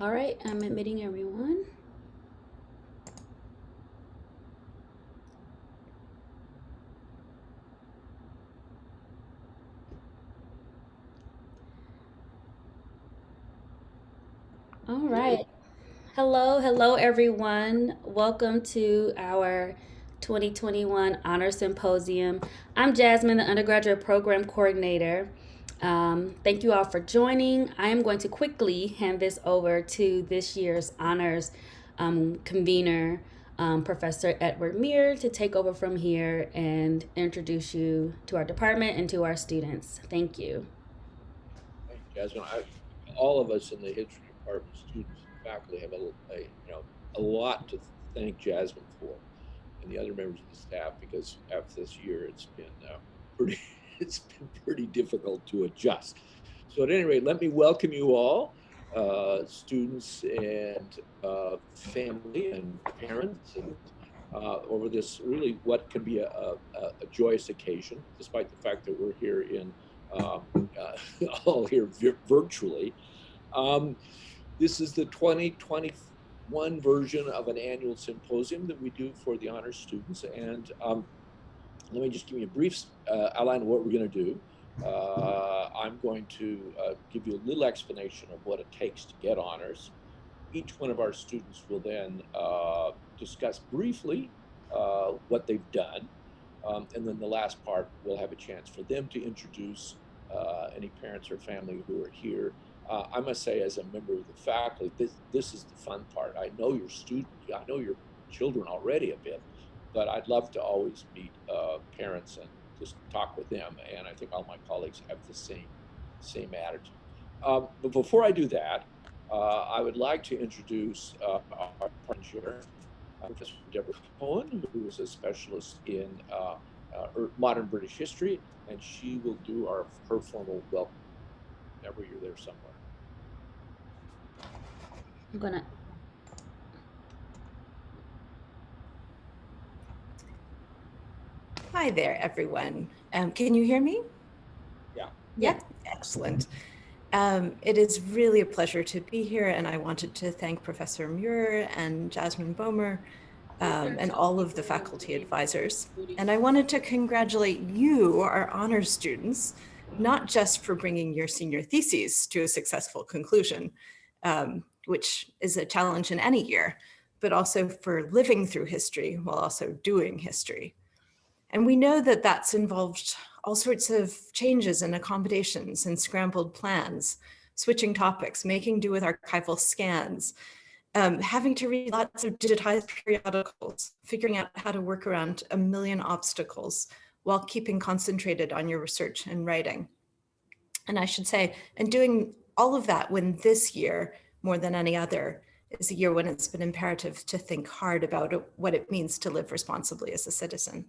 All right, I'm admitting everyone. All right. Hello everyone. Welcome to our 2021 Honor Symposium. I'm Jasmine, the undergraduate program coordinator. Thank you all for joining. I am going to quickly hand this over to this year's honors convener, Professor Edward Muir, to take over from here and introduce you to our department and to our students. Thank you. Thank you, Jasmine. All of us in the history department, students and faculty, have a lot to thank Jasmine for, and the other members of the staff, because after this year, it's been pretty it's been pretty difficult to adjust. So at any rate, let me welcome you all, students and family and parents, and over this really what can be a joyous occasion, despite the fact that we're here in all here virtually. Um, this is the 2021 version of an annual symposium that we do for the honors students. And let me just give you a brief outline of what we're going to do. I'm going to give you a little explanation of what it takes to get honors. Each one of our students will then discuss briefly what they've done. And then the last part, we'll have a chance for them to introduce any parents or family who are here. I must say, as a member of the faculty, this is the fun part. I know your I know your children already a bit, but I'd love to always meet parents and just talk with them. And I think all my colleagues have the same attitude. But before I do that, I would like to introduce our partner chair, Professor Deborah Cohen, who is a specialist in modern British history, and she will do her formal welcome. Deborah, you're there somewhere. I'm gonna Hi there, everyone. Can you hear me? Yeah. Yeah. Excellent. It is really a pleasure to be here, and I wanted to thank Professor Muir and Jasmine Bomer and all of the faculty advisors. And I wanted to congratulate you, our honors students, not just for bringing your senior theses to a successful conclusion, which is a challenge in any year, but also for living through history while also doing history. And we know that that's involved all sorts of changes and accommodations and scrambled plans, switching topics, making do with archival scans, having to read lots of digitized periodicals, figuring out how to work around a million obstacles while keeping concentrated on your research and writing. And I should say, and doing all of that when this year, more than any other, is a year when it's been imperative to think hard about what it means to live responsibly as a citizen.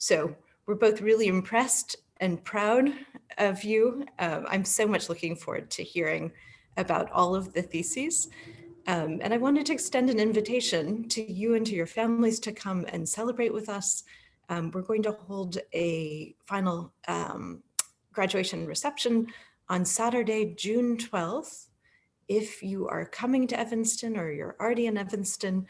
So we're both really impressed and proud of you. I'm so much looking forward to hearing about all of the theses. And I wanted to extend an invitation to you and to your families to come and celebrate with us. We're going to hold a final graduation reception on Saturday, June 12th. If you are coming to Evanston or you're already in Evanston,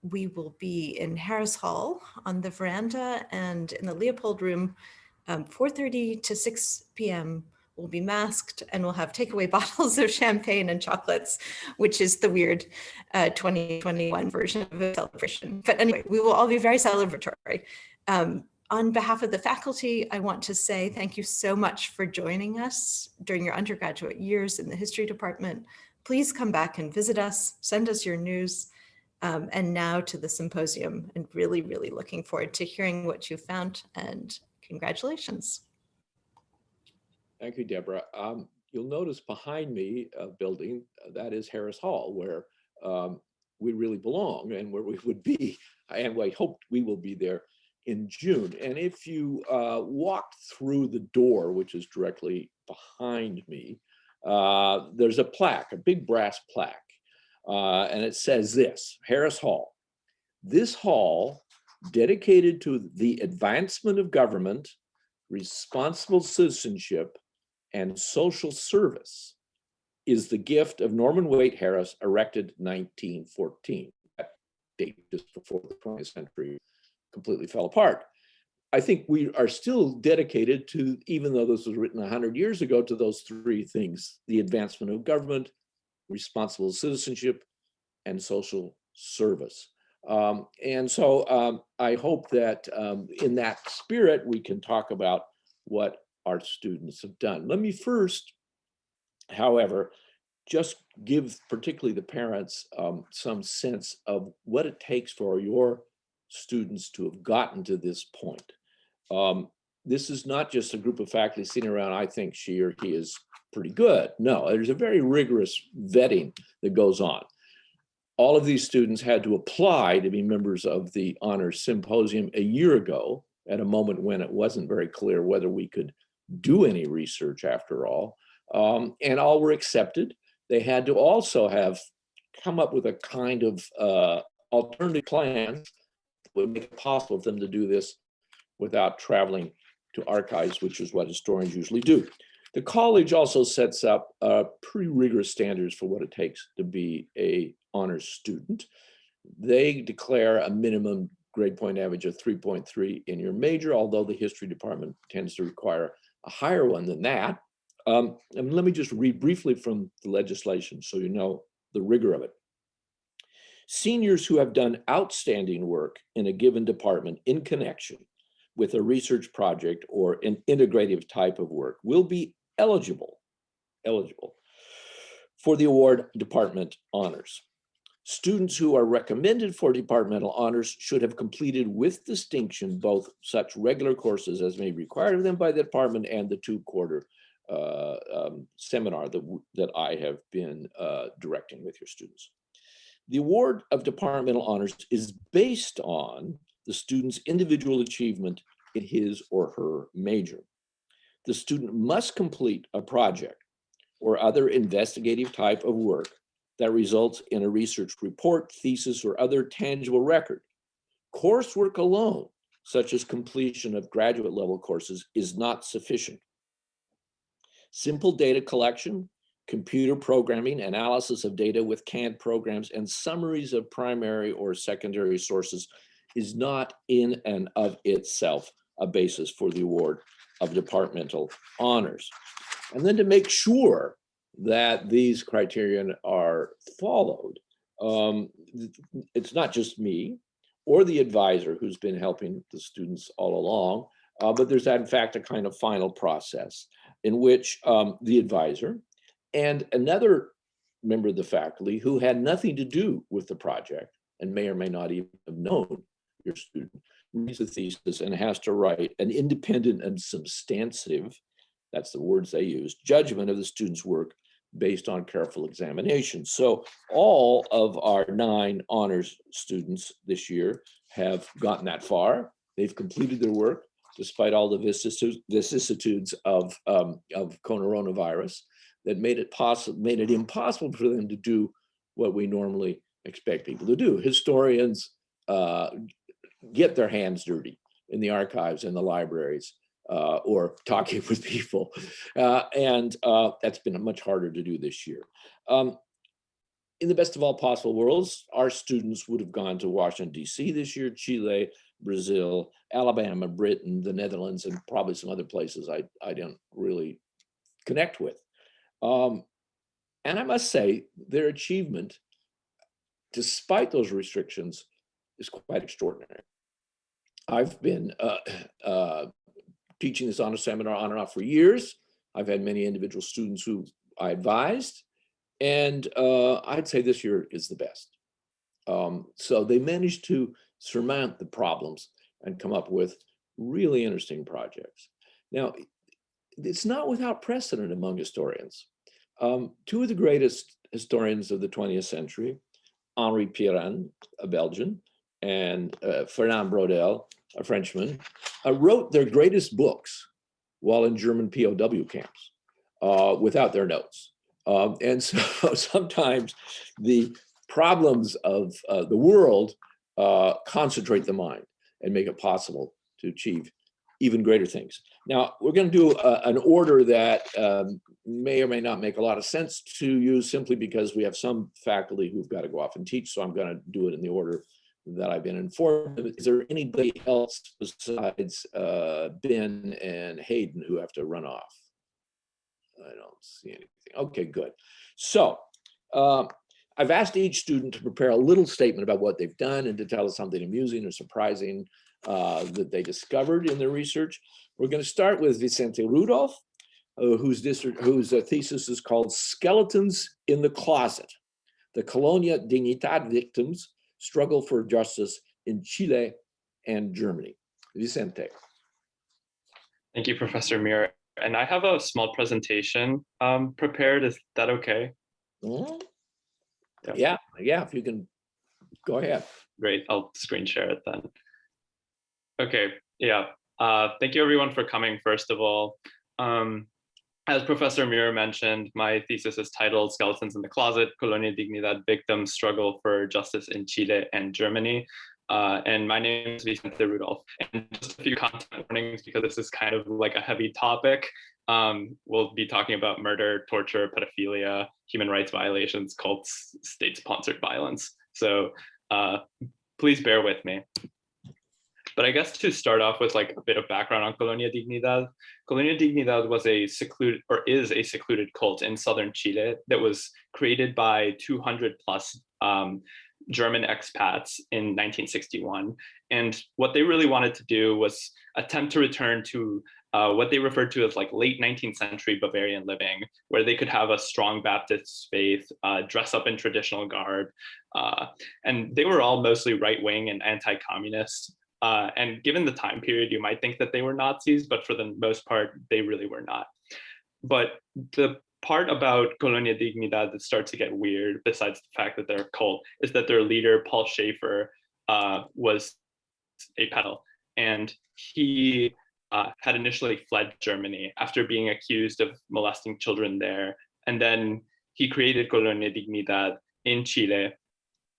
we will be in Harris Hall on the veranda and in the Leopold room, 4:30 to 6 p.m. We'll be masked and we'll have takeaway bottles of champagne and chocolates, which is the weird 2021 version of a celebration. But anyway, we will all be very celebratory. On behalf of the faculty, I want to say thank you so much for joining us during your undergraduate years in the history department. Please come back and visit us, send us your news. And now to the symposium, and really, really looking forward to hearing what you found, and congratulations. Thank you, Deborah. You'll notice behind me a building that is Harris Hall, where we really belong and where we would be, and I hope we will be there in June. And if you walk through the door, which is directly behind me, there's a plaque, a big brass plaque, and it says this: Harris Hall. This hall, dedicated to the advancement of government, responsible citizenship, and social service, is the gift of Norman Waite Harris, erected 1914. That date just before the 20th century completely fell apart. I think we are still dedicated to, even though this was written 100 years ago, to those three things: the advancement of government, responsible citizenship, and social service. And so I hope that in that spirit, we can talk about what our students have done. Let me first, however, just give particularly the parents some sense of what it takes for your students to have gotten to this point. This is not just a group of faculty sitting around, I think she or he is pretty good. No, there's a very rigorous vetting that goes on. All of these students had to apply to be members of the Honors Symposium a year ago, at a moment when it wasn't very clear whether we could do any research after all. And all were accepted. They had to also have come up with a kind of alternative plans that would make it possible for them to do this without traveling to archives, which is what historians usually do. The college also sets up pretty rigorous standards for what it takes to be an honors student. They declare a minimum grade point average of 3.3 in your major, although the history department tends to require a higher one than that. And let me just read briefly from the legislation so you know the rigor of it. Seniors who have done outstanding work in a given department in connection with a research project or an integrative type of work will be eligible for the award department honors. Students who are recommended for departmental honors should have completed with distinction both such regular courses as may be required of them by the department and the two-quarter seminar that I have been directing with your students. The award of departmental honors is based on the student's individual achievement in his or her major. The student must complete a project or other investigative type of work that results in a research report, thesis, or other tangible record. Coursework alone, such as completion of graduate level courses, is not sufficient. Simple data collection, computer programming, analysis of data with canned programs, and summaries of primary or secondary sources is not in and of itself a basis for the award of departmental honors. And then to make sure that these criterion are followed, it's not just me or the advisor who's been helping the students all along, but there's in fact a kind of final process in which the advisor and another member of the faculty who had nothing to do with the project and may or may not even have known your student reads the thesis and has to write an independent and substantive, that's the words they use, judgment of the student's work based on careful examination. So all of our 9 honors students this year have gotten that far. They've completed their work despite all the vicissitudes of coronavirus that made it impossible for them to do what we normally expect people to do. Historians get their hands dirty in the archives and the libraries or talking with people. And that's been much harder to do this year. In the best of all possible worlds, our students would have gone to Washington, D.C. this year, Chile, Brazil, Alabama, Britain, the Netherlands, and probably some other places I don't really connect with. And I must say, their achievement, despite those restrictions, is quite extraordinary. I've been teaching this honor seminar on and off for years. I've had many individual students who I advised, and I'd say this year is the best. So they managed to surmount the problems and come up with really interesting projects. Now, it's not without precedent among historians. 2 of the greatest historians of the 20th century, Henri Pirenne, a Belgian, and Fernand Braudel, a Frenchman, wrote their greatest books while in German POW camps without their notes. And so sometimes the problems of the world concentrate the mind and make it possible to achieve even greater things. Now, we're going to do an order that may or may not make a lot of sense to you, simply because we have some faculty who've got to go off and teach, so I'm going to do it in the order that I've been informed. Is there anybody else besides Ben and Hayden who have to run off? I don't see anything. Okay, good. So I've asked each student to prepare a little statement about what they've done and to tell us something amusing or surprising that they discovered in their research. We're going to start with Vicente Rudolph, whose thesis is called Skeletons in the Closet: The Colonia Dignidad Victims Struggle for Justice in Chile and Germany. Vicente. Thank you, Professor Muir. And I have a small presentation prepared. Is that okay? Mm-hmm. Yeah, if you can go ahead. Great, I'll screen share it then. Okay, yeah. Thank you everyone for coming, first of all. As Professor Muir mentioned, my thesis is titled Skeletons in the Closet, Colonia Dignidad Victims Struggle for Justice in Chile and Germany. And my name is Vicente Rudolph. And just a few content warnings, because this is kind of like a heavy topic. We'll be talking about murder, torture, pedophilia, human rights violations, cults, state-sponsored violence. So please bear with me. But I guess to start off with like a bit of background on Colonia Dignidad. Colonia Dignidad was is a secluded cult in southern Chile that was created by 200 plus German expats in 1961. And what they really wanted to do was attempt to return to what they referred to as like late 19th century Bavarian living, where they could have a strong Baptist faith, dress up in traditional garb. And they were all mostly right-wing and anti-communist. And given the time period, you might think that they were Nazis, but for the most part, they really were not. But the part about Colonia Dignidad that starts to get weird, besides the fact that they're a cult, is that their leader, Paul Schaefer, was a pedophile. And he had initially fled Germany after being accused of molesting children there. And then he created Colonia Dignidad in Chile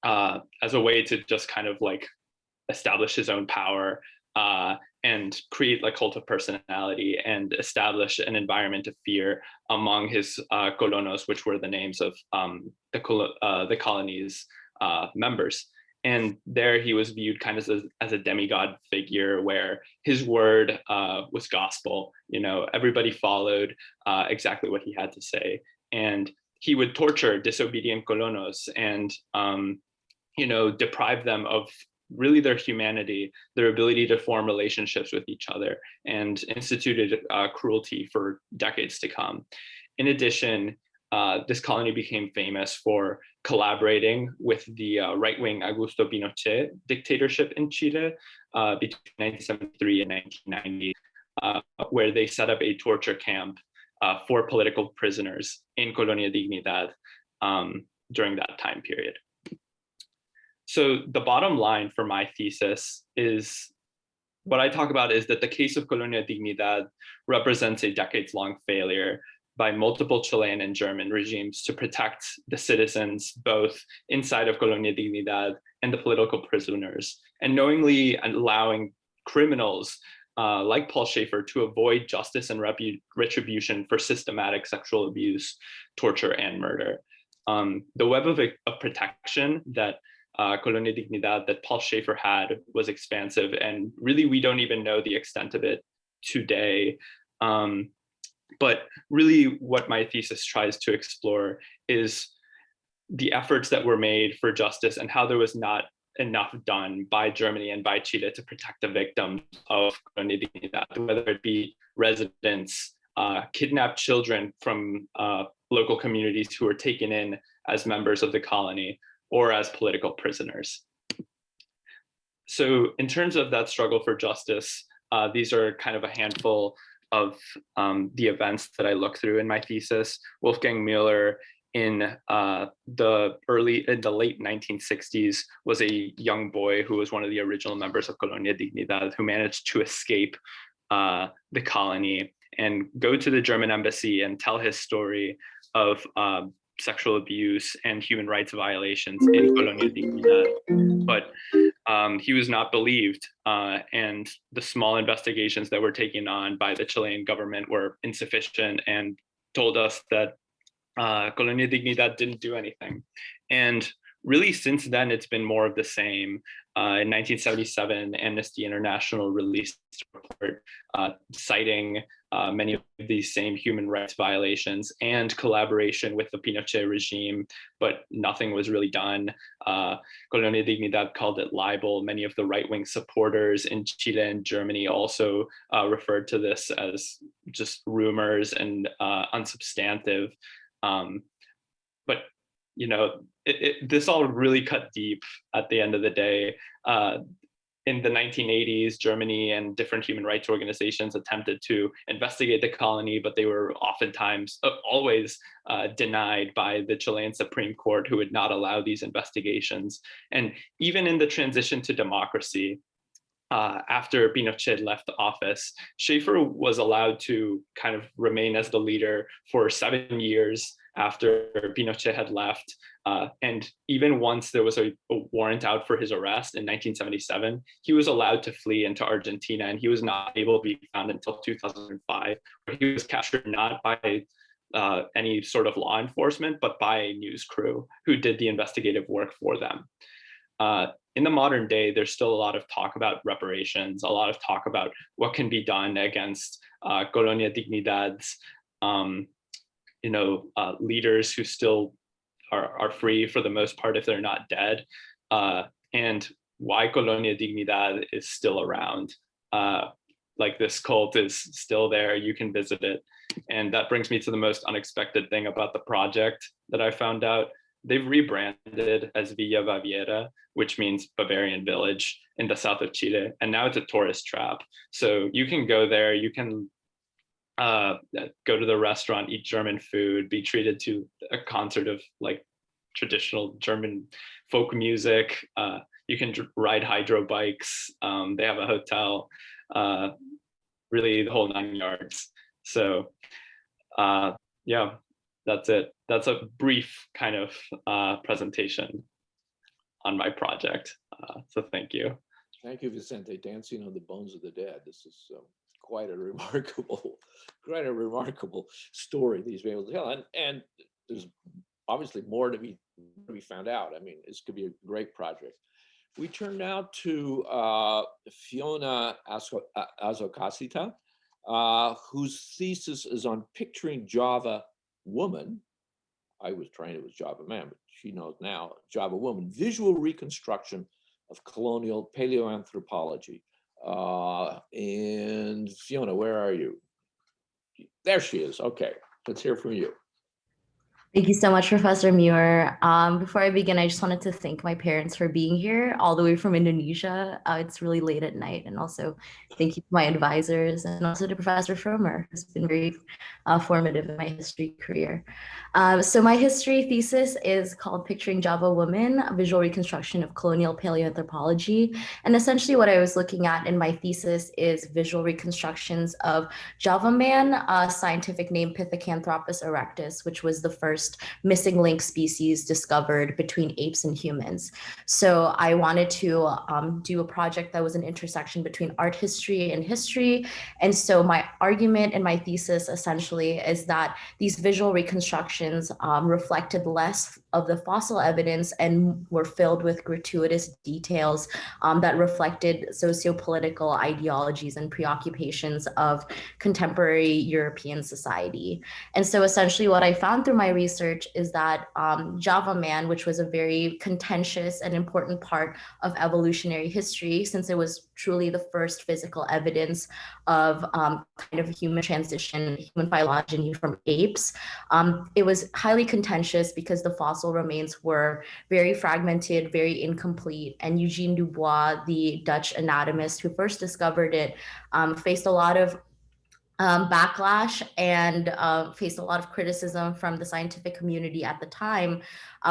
as a way to just kind of like establish his own power and create a cult of personality and establish an environment of fear among his colonos, which were the names of the colony's members. And there he was viewed kind of as a demigod figure, where his word was gospel. You know, everybody followed exactly what he had to say. And he would torture disobedient colonos and, deprive them of really their humanity, their ability to form relationships with each other, and instituted cruelty for decades to come. In addition, this colony became famous for collaborating with the right-wing Augusto Pinochet dictatorship in Chile between 1973 and 1990, where they set up a torture camp for political prisoners in Colonia Dignidad during that time period. So the bottom line for my thesis is, what I talk about is that the case of Colonia Dignidad represents a decades-long failure by multiple Chilean and German regimes to protect the citizens, both inside of Colonia Dignidad and the political prisoners, and knowingly allowing criminals like Paul Schaefer to avoid justice and retribution for systematic sexual abuse, torture, and murder. The web of protection that Colonia Dignidad that Paul Schaefer had was expansive, and really we don't even know the extent of it today. But really what my thesis tries to explore is the efforts that were made for justice and how there was not enough done by Germany and by Chile to protect the victims of Colonia Dignidad, whether it be residents, kidnapped children from local communities who were taken in as members of the colony, or as political prisoners. So in terms of that struggle for justice, these are kind of a handful of the events that I look through in my thesis. Wolfgang Mueller in the late 1960s was a young boy who was one of the original members of Colonia Dignidad, who managed to escape the colony and go to the German embassy and tell his story of sexual abuse and human rights violations in Colonia Dignidad. But he was not believed, and the small investigations that were taken on by the Chilean government were insufficient, and told us that Colonia Dignidad didn't do anything. And really, since then, it's been more of the same. In 1977, Amnesty International released a report citing many of these same human rights violations and collaboration with the Pinochet regime, but nothing was really done. Colonia Dignidad called it libel. Many of the right-wing supporters in Chile and Germany also referred to this as just rumors and unsubstantive. But you know, this all really cut deep at the end of the day. In the 1980s, Germany and different human rights organizations attempted to investigate the colony, but they were oftentimes, always denied by the Chilean Supreme Court, who would not allow these investigations. And even in the transition to democracy, after Pinochet left office, Schaefer was allowed to kind of remain as the leader for 7 years after Pinochet had left. And even once there was a warrant out for his arrest in 1977, he was allowed to flee into Argentina, and he was not able to be found until 2005, where he was captured not by any sort of law enforcement, but by a news crew who did the investigative work for them. In the modern day, there's still a lot of talk about reparations, a lot of talk about what can be done against Colonia Dignidad's leaders who still are free for the most part if they're not dead, and why Colonia Dignidad is still around. Like, this cult is still there, you can visit it. And that brings me to the most unexpected thing about the project that I found out. They've rebranded as Villa Baviera, which means Bavarian village in the south of Chile. And now it's a tourist trap. So you can go there, you can go to the restaurant, eat German food, be treated to a concert of like traditional German folk music. You can ride hydro bikes. They have a hotel, really the whole 9 yards. So yeah, that's it. That's a brief kind of presentation on my project. So thank you. Thank you, Vicente. Dancing on the Bones of the Dead. This is quite a remarkable story that he's been able to tell. And there's obviously more to be found out. I mean, this could be a great project. We turn now to Fiona Azokasita, whose thesis is on picturing Java woman. I was trained it was Java man, but she knows now, Java woman, visual reconstruction of colonial paleoanthropology. And Fiona, where are you? There she is. Okay, let's hear from you. Thank you so much, Professor Muir. Before I begin, I just wanted to thank my parents for being here all the way from Indonesia. It's really late at night. And also thank you to my advisors and also to Professor Fromer, who's been very formative in my history career. So my history thesis is called Picturing Java Woman, a Visual Reconstruction of Colonial Paleoanthropology. And essentially what I was looking at in my thesis is visual reconstructions of Java man, a scientific name Pithecanthropus erectus, which was the first missing link species discovered between apes and humans. So I wanted to do a project that was an intersection between art history and history. And so my argument in my thesis essentially is that these visual reconstructions reflected less of the fossil evidence and were filled with gratuitous details that reflected socio-political ideologies and preoccupations of contemporary European society. And so essentially what I found through my research is that Java man, which was a very contentious and important part of evolutionary history, since it was truly the first physical evidence of kind of human transition, human phylogeny from apes. It was highly contentious because the fossil remains were very fragmented, very incomplete, and Eugene Dubois, the Dutch anatomist who first discovered it, faced a lot of backlash and faced a lot of criticism from the scientific community at the time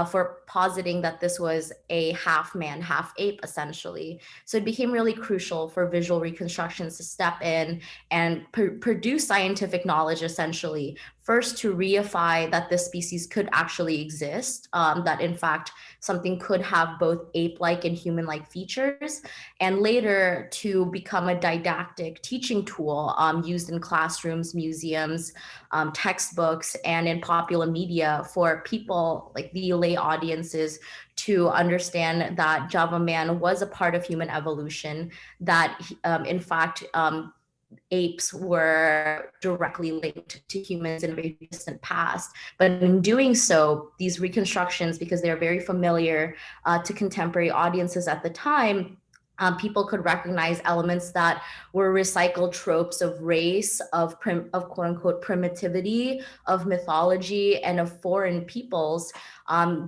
for positing that this was a half man, half ape, essentially. So it became really crucial for visual reconstructions to step in and produce scientific knowledge, essentially, first to reify that this species could actually exist, that in fact something could have both ape-like and human-like features, and later to become a didactic teaching tool used in classrooms, museums, textbooks, and in popular media for people like the lay audiences to understand that Java man was a part of human evolution, that in fact, apes were directly linked to humans in a very distant past. But in doing so, these reconstructions, because they're very familiar to contemporary audiences at the time, people could recognize elements that were recycled tropes of race, of quote unquote primitivity, of mythology, and of foreign peoples.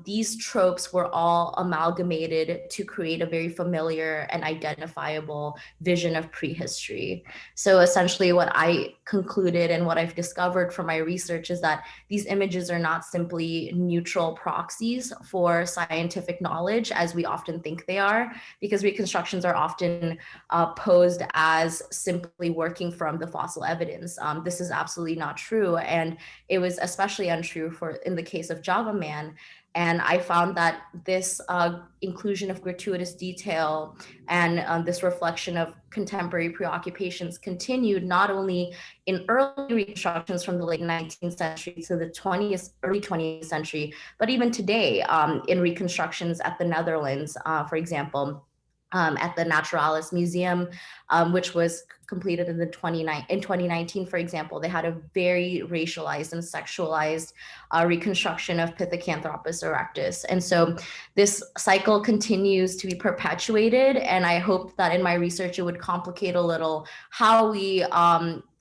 These tropes were all amalgamated to create a very familiar and identifiable vision of prehistory. So essentially what I concluded and what I've discovered from my research is that these images are not simply neutral proxies for scientific knowledge as we often think they are, because reconstructions are often posed as simply working from the fossil evidence. This is absolutely not true. And it was especially untrue in the case of Java man. And I found that this inclusion of gratuitous detail and this reflection of contemporary preoccupations continued not only in early reconstructions from the late 19th century to the early 20th century, but even today in reconstructions at the Netherlands, for example, at the Naturalis Museum, which was completed in 2019, for example. They had a very racialized and sexualized reconstruction of Pithecanthropus erectus. And so this cycle continues to be perpetuated. And I hope that in my research, it would complicate a little how we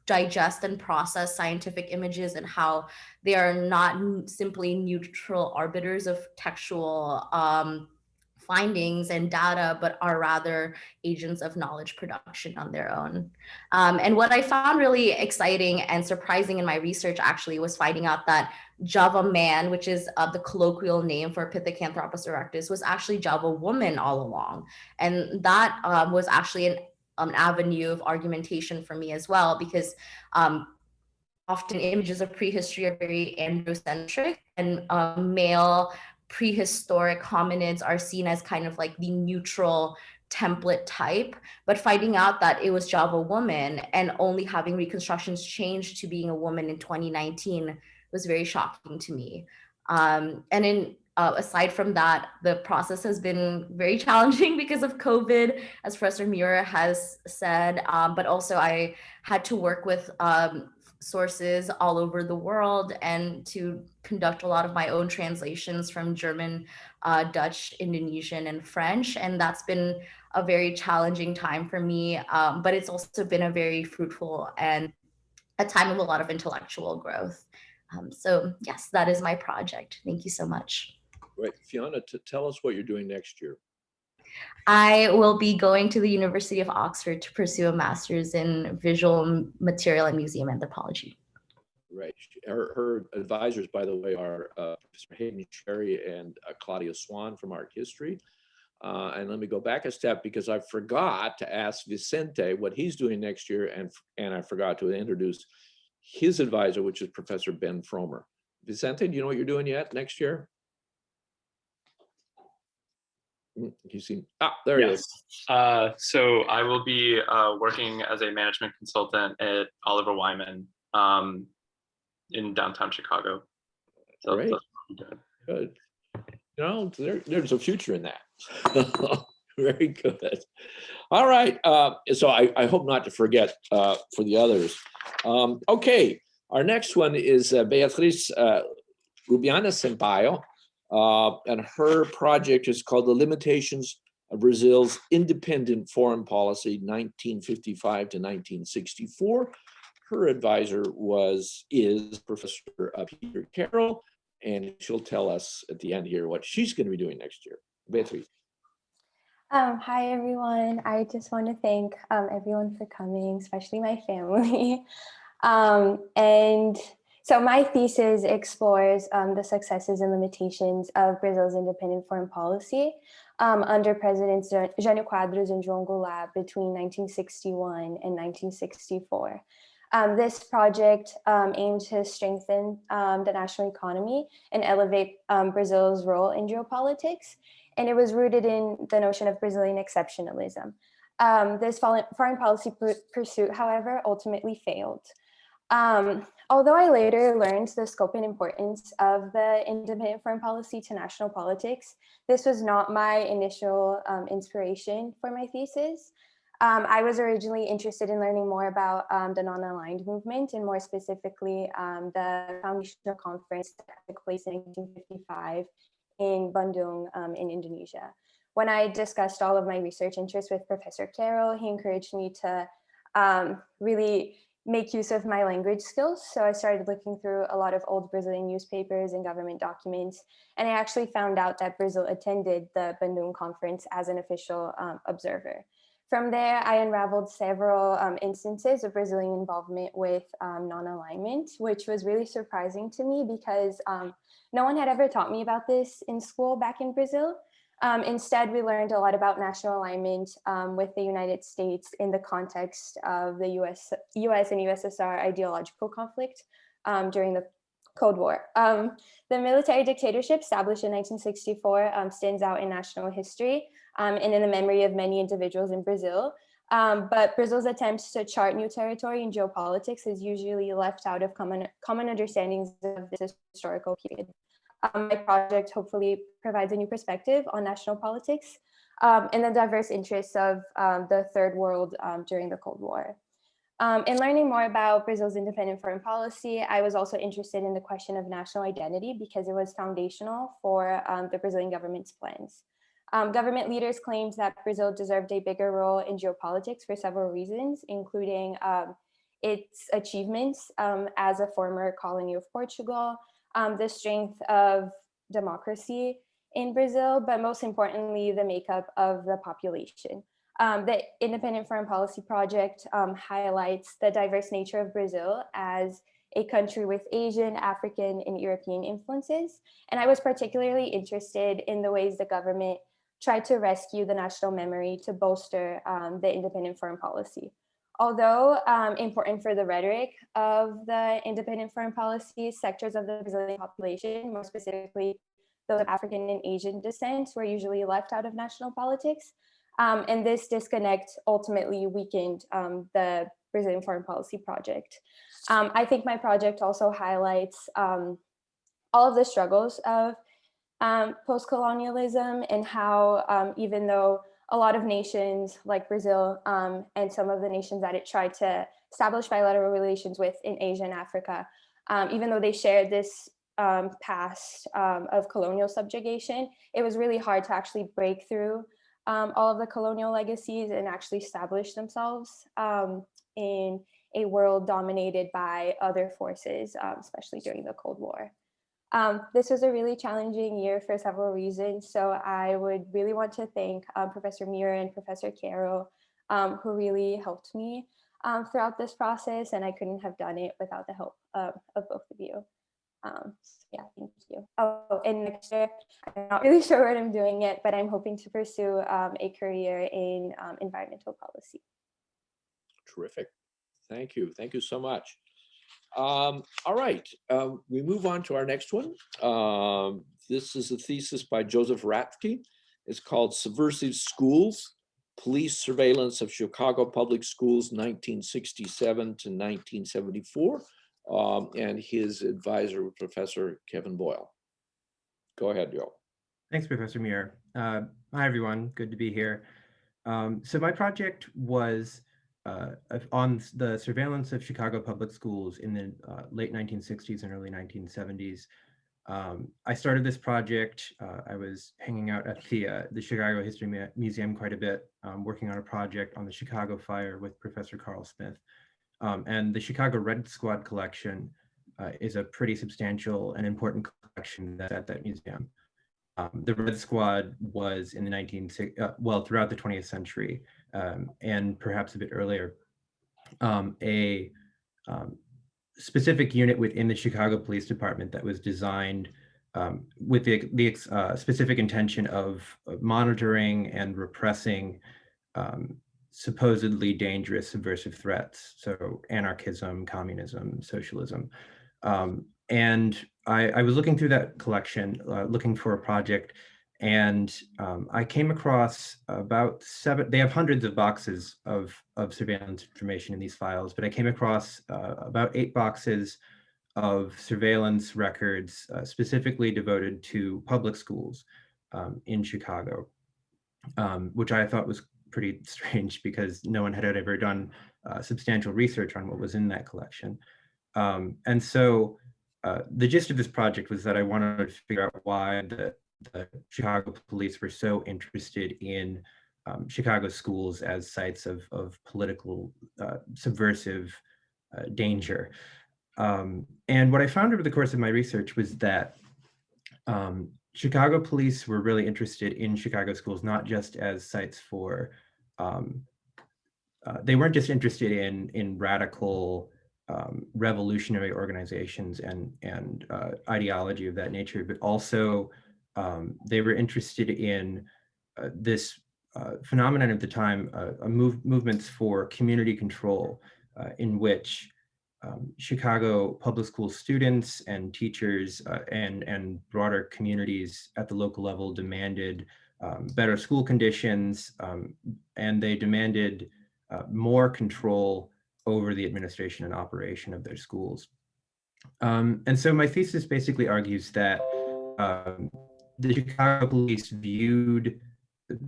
digest and process scientific images and how they are not simply neutral arbiters of textual findings and data, but are rather agents of knowledge production on their own. And what I found really exciting and surprising in my research actually was finding out that Java man, which is the colloquial name for Pithecanthropus erectus, was actually Java woman all along. And that was actually an avenue of argumentation for me as well, because often images of prehistory are very androcentric, and male prehistoric hominids are seen as kind of like the neutral template type. But finding out that it was Java woman and only having reconstructions change to being a woman in 2019 was very shocking to me. And aside from that, the process has been very challenging because of COVID, as Professor Muir has said, but also I had to work with sources all over the world and to conduct a lot of my own translations from German, Dutch, Indonesian, and French. And that's been a very challenging time for me, but it's also been a very fruitful and a time of a lot of intellectual growth. So yes, that is my project. Thank you so much. Great. Fiona, tell us what you're doing next year. I will be going to the University of Oxford to pursue a master's in visual material and museum anthropology. Right. Her advisors, by the way, are Professor Hayden Sherry and Claudia Swan from Art History. And let me go back a step because I forgot to ask Vicente what he's doing next year, and I forgot to introduce his advisor, which is Professor Ben Fromer. Vicente, do you know what you're doing yet next year? You see, there he is. So I will be working as a management consultant at Oliver Wyman in downtown Chicago. So great. Good. You know, there's a future in that. Very good. All right. So I hope not to forget for the others. Okay. Our next one is Beatriz Rubiana Sampaio. And her project is called The Limitations of Brazil's Independent Foreign Policy, 1955 to 1964. Her advisor is Professor Peter Carroll, and she'll tell us at the end here what she's going to be doing next year. Beatriz. Hi, everyone. I just want to thank everyone for coming, especially my family. And so my thesis explores the successes and limitations of Brazil's independent foreign policy under Presidents Jânio Quadros and João Goulart between 1961 and 1964. This project aimed to strengthen the national economy and elevate Brazil's role in geopolitics. And it was rooted in the notion of Brazilian exceptionalism. This foreign policy pursuit, however, ultimately failed. Although I later learned the scope and importance of the independent foreign policy to national politics, this was not my initial inspiration for my thesis. I was originally interested in learning more about the non-aligned movement, and more specifically, the foundational conference that took place in 1955 in Bandung in Indonesia. When I discussed all of my research interests with Professor Carroll, he encouraged me to really make use of my language skills. So I started looking through a lot of old Brazilian newspapers and government documents. And I actually found out that Brazil attended the Bandung conference as an official observer. From there, I unraveled several instances of Brazilian involvement with non-alignment, which was really surprising to me because no one had ever taught me about this in school back in Brazil. Instead, we learned a lot about national alignment with the United States in the context of the US and USSR ideological conflict during the Cold War. The military dictatorship established in 1964 stands out in national history and in the memory of many individuals in Brazil. But Brazil's attempts to chart new territory in geopolitics is usually left out of common understandings of this historical period. My project hopefully provides a new perspective on national politics and the diverse interests of the Third World during the Cold War. In learning more about Brazil's independent foreign policy, I was also interested in the question of national identity because it was foundational for the Brazilian government's plans. Government leaders claimed that Brazil deserved a bigger role in geopolitics for several reasons, including its achievements as a former colony of Portugal, the strength of democracy in Brazil, but most importantly, the makeup of the population. The Independent Foreign Policy Project highlights the diverse nature of Brazil as a country with Asian, African, and European influences. And I was particularly interested in the ways the government tried to rescue the national memory to bolster the independent foreign policy. Although important for the rhetoric of the independent foreign policy, sectors of the Brazilian population, more specifically those of African and Asian descent, were usually left out of national politics. And this disconnect ultimately weakened the Brazilian foreign policy project. I think my project also highlights all of the struggles of post-colonialism and how even though a lot of nations like Brazil and some of the nations that it tried to establish bilateral relations with in Asia and Africa, even though they shared this past of colonial subjugation, it was really hard to actually break through all of the colonial legacies and actually establish themselves in a world dominated by other forces, especially during the Cold War. This was a really challenging year for several reasons. So I would really want to thank Professor Muir and Professor Carroll, who really helped me throughout this process. And I couldn't have done it without the help of both of you. Yeah, thank you. Oh, and next year, I'm not really sure what I'm doing yet, but I'm hoping to pursue a career in environmental policy. Terrific. Thank you. Thank you so much. All right, we move on to our next one. This is a thesis by Joseph Rathke. It's called Subversive Schools, Police Surveillance of Chicago Public Schools, 1967 to 1974. And his advisor, Professor Kevin Boyle. Go ahead, Joe. Thanks, Professor Muir. Hi, everyone. Good to be here. So my project was on the surveillance of Chicago public schools in the late 1960s and early 1970s. I started this project. I was hanging out at the Chicago History Museum quite a bit, working on a project on the Chicago fire with Professor Carl Smith. And the Chicago Red Squad collection is a pretty substantial and important collection that's at that museum. The Red Squad was in the throughout the 20th century and perhaps a bit earlier, a specific unit within the Chicago Police Department that was designed with the specific intention of monitoring and repressing supposedly dangerous subversive threats, so anarchism, communism, socialism. And I was looking through that collection, looking for a project, and I came across about 7, they have hundreds of boxes of surveillance information in these files, but I came across about 8 boxes of surveillance records specifically devoted to public schools in Chicago, which I thought was pretty strange because no one had ever done substantial research on what was in that collection. And so the gist of this project was that I wanted to figure out why the Chicago police were so interested in Chicago schools as sites of political subversive danger. And what I found over the course of my research was that Chicago police were really interested in Chicago schools, not just as sites for, they weren't just interested in radical revolutionary organizations and ideology of that nature, but also they were interested in this phenomenon at the time, movements for community control, in which Chicago public school students and teachers and broader communities at the local level demanded better school conditions, and they demanded more control over the administration and operation of their schools. And so my thesis basically argues that the Chicago police viewed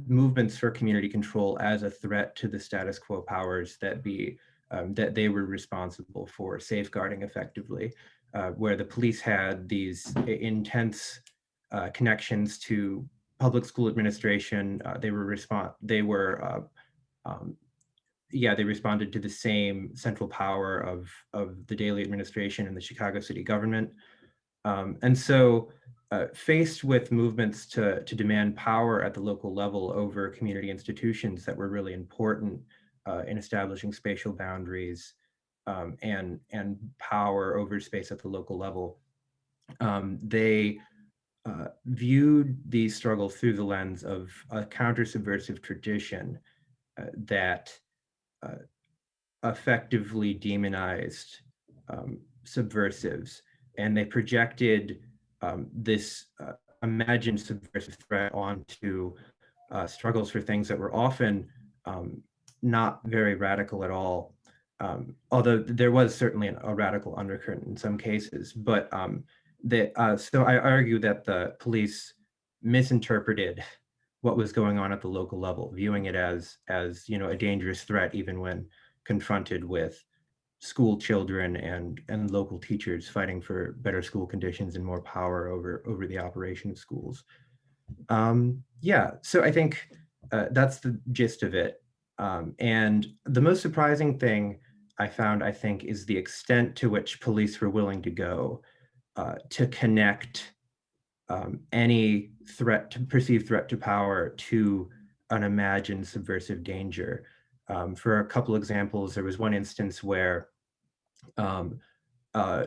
movements for community control as a threat to the status quo powers that be, that they were responsible for safeguarding effectively, where the police had these intense connections to public school administration. They responded to the same central power of the daily administration and the Chicago city government. And so faced with movements to demand power at the local level over community institutions that were really important in establishing spatial boundaries and power over space at the local level, they viewed these struggles through the lens of a counter-subversive tradition that effectively demonized subversives, and they projected this imagined subversive threat onto struggles for things that were often not very radical at all, although there was certainly a radical undercurrent in some cases. But so I argue that the police misinterpreted what was going on at the local level, viewing it as a dangerous threat, even when confronted with school children and local teachers fighting for better school conditions and more power over the operation of schools. Yeah, so I think that's the gist of it. And the most surprising thing I found, I think, is the extent to which police were willing to go to connect any perceived threat to power to an imagined subversive danger. For a couple examples, there was one instance where a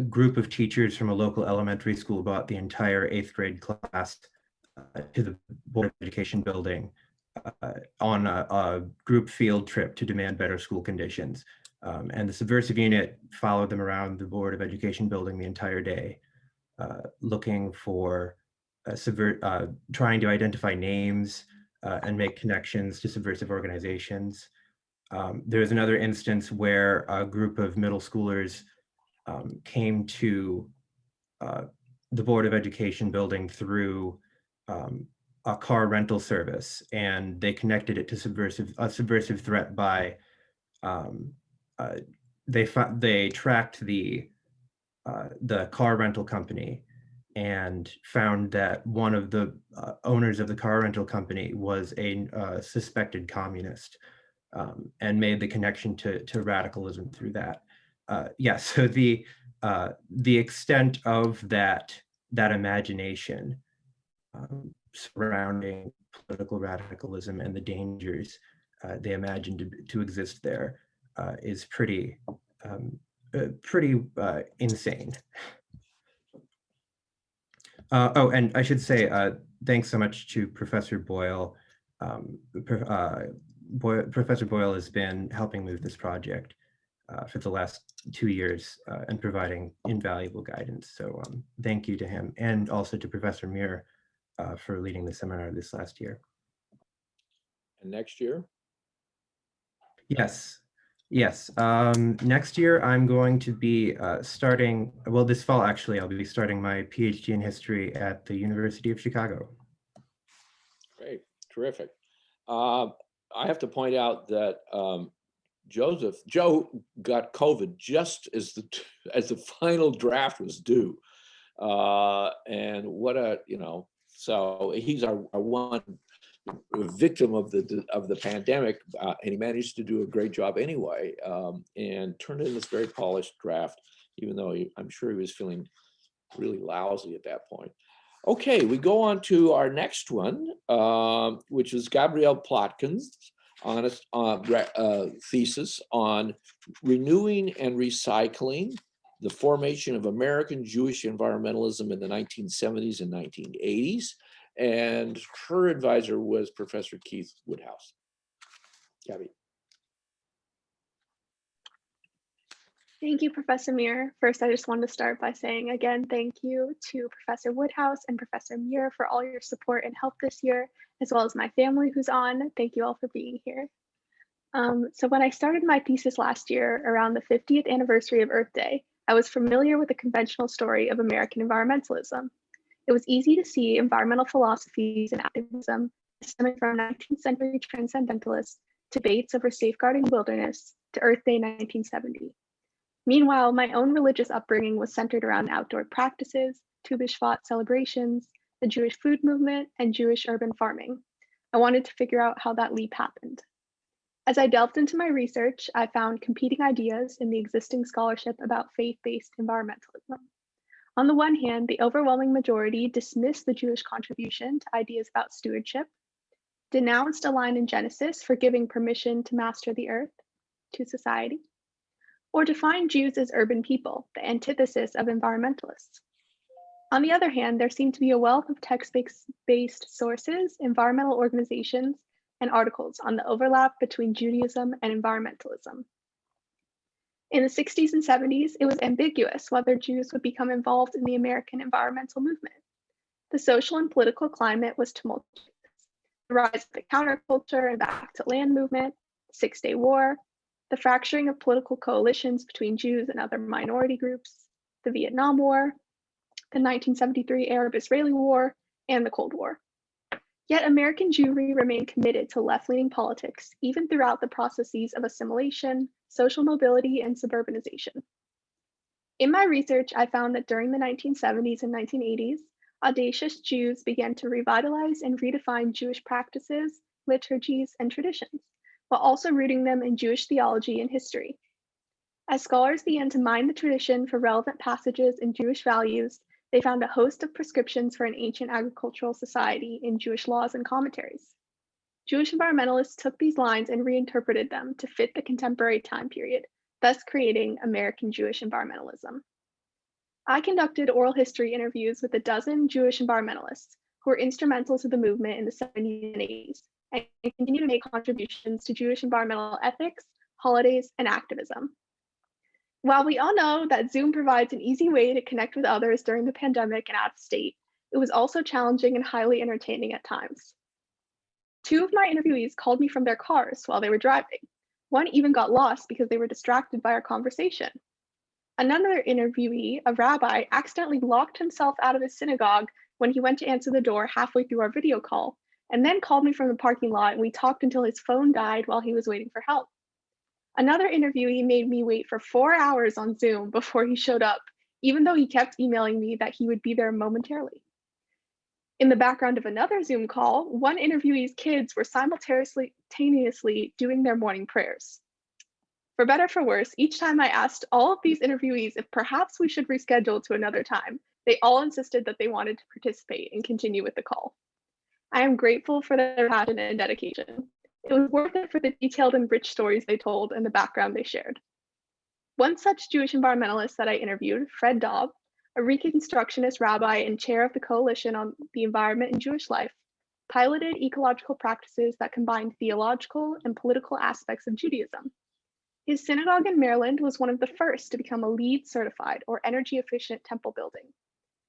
group of teachers from a local elementary school brought the entire 8th grade class to the Board of Education building on a group field trip to demand better school conditions. And the subversive unit followed them around the Board of Education building the entire day, looking for trying to identify names and make connections to subversive organizations. There was another instance where a group of middle schoolers came to the Board of Education building through a car rental service, and they connected it to a subversive threat by they tracked the car rental company and found that one of the owners of the car rental company was a suspected communist, and made the connection to radicalism through that. Yeah, so the extent of that imagination surrounding political radicalism and the dangers they imagined to exist there is pretty pretty insane. Oh, and I should say, thanks so much to Professor Boyle. Professor Boyle has been helping move this project for the last 2 years and providing invaluable guidance. So thank you to him, and also to Professor Muir for leading the seminar this last year. And next year? Yes. Yes. Next year, I'm going to be starting, well, this fall, actually, I'll be starting my PhD in history at the University of Chicago. Great. Terrific. I have to point out that Joe got COVID just as the final draft was due. And what a, so he's our one victim of the pandemic, and he managed to do a great job anyway, and turned in this very polished draft, even though I'm sure he was feeling really lousy at that point. Okay, we go on to our next one, which is Gabrielle Plotkin's thesis on renewing and recycling the formation of American Jewish environmentalism in the 1970s and 1980s. And her advisor was Professor Keith Woodhouse. Gabby. Thank you, Professor Muir. First, I just wanted to start by saying again, thank you to Professor Woodhouse and Professor Muir for all your support and help this year, as well as my family who's on. Thank you all for being here. So when I started my thesis last year around the 50th anniversary of Earth Day, I was familiar with the conventional story of American environmentalism. It was easy to see environmental philosophies and activism stemming from 19th century transcendentalists, debates over safeguarding wilderness, to Earth Day 1970. Meanwhile, my own religious upbringing was centered around outdoor practices, Tu B'Shvat celebrations, the Jewish food movement, and Jewish urban farming. I wanted to figure out how that leap happened. As I delved into my research, I found competing ideas in the existing scholarship about faith-based environmentalism. On the one hand, the overwhelming majority dismissed the Jewish contribution to ideas about stewardship, denounced a line in Genesis for giving permission to master the earth to society, or defined Jews as urban people, the antithesis of environmentalists. On the other hand, there seemed to be a wealth of text-based sources, environmental organizations, and articles on the overlap between Judaism and environmentalism. In the 60s and 70s, it was ambiguous whether Jews would become involved in the American environmental movement. The social and political climate was tumultuous. The rise of the counterculture and back to land movement, the Six-Day War, the fracturing of political coalitions between Jews and other minority groups, the Vietnam War, the 1973 Arab-Israeli War, and the Cold War. Yet American Jewry remained committed to left-leaning politics, even throughout the processes of assimilation, social mobility, and suburbanization. In my research, I found that during the 1970s and 1980s, audacious Jews began to revitalize and redefine Jewish practices, liturgies, and traditions, while also rooting them in Jewish theology and history. As scholars began to mine the tradition for relevant passages in Jewish values, they found a host of prescriptions for an ancient agricultural society in Jewish laws and commentaries. Jewish environmentalists took these lines and reinterpreted them to fit the contemporary time period, thus creating American Jewish environmentalism. I conducted oral history interviews with a dozen Jewish environmentalists who were instrumental to the movement in the 70s and 80s, and continue to make contributions to Jewish environmental ethics, holidays, and activism. While we all know that Zoom provides an easy way to connect with others during the pandemic and out of state, it was also challenging and highly entertaining at times. Two of my interviewees called me from their cars while they were driving. One even got lost because they were distracted by our conversation. Another interviewee, a rabbi, accidentally locked himself out of his synagogue when he went to answer the door halfway through our video call, and then called me from the parking lot, and we talked until his phone died while he was waiting for help. Another interviewee made me wait for 4 hours on Zoom before he showed up, even though he kept emailing me that he would be there momentarily. In the background of another Zoom call, one interviewee's kids were simultaneously doing their morning prayers. For better or for worse, each time I asked all of these interviewees if perhaps we should reschedule to another time, they all insisted that they wanted to participate and continue with the call. I am grateful for their passion and dedication. It was worth it for the detailed and rich stories they told and the background they shared. One such Jewish environmentalist that I interviewed, Fred Daub, a Reconstructionist rabbi and chair of the Coalition on the Environment and Jewish Life, piloted ecological practices that combined theological and political aspects of Judaism. His synagogue in Maryland was one of the first to become a LEED certified or energy efficient temple building.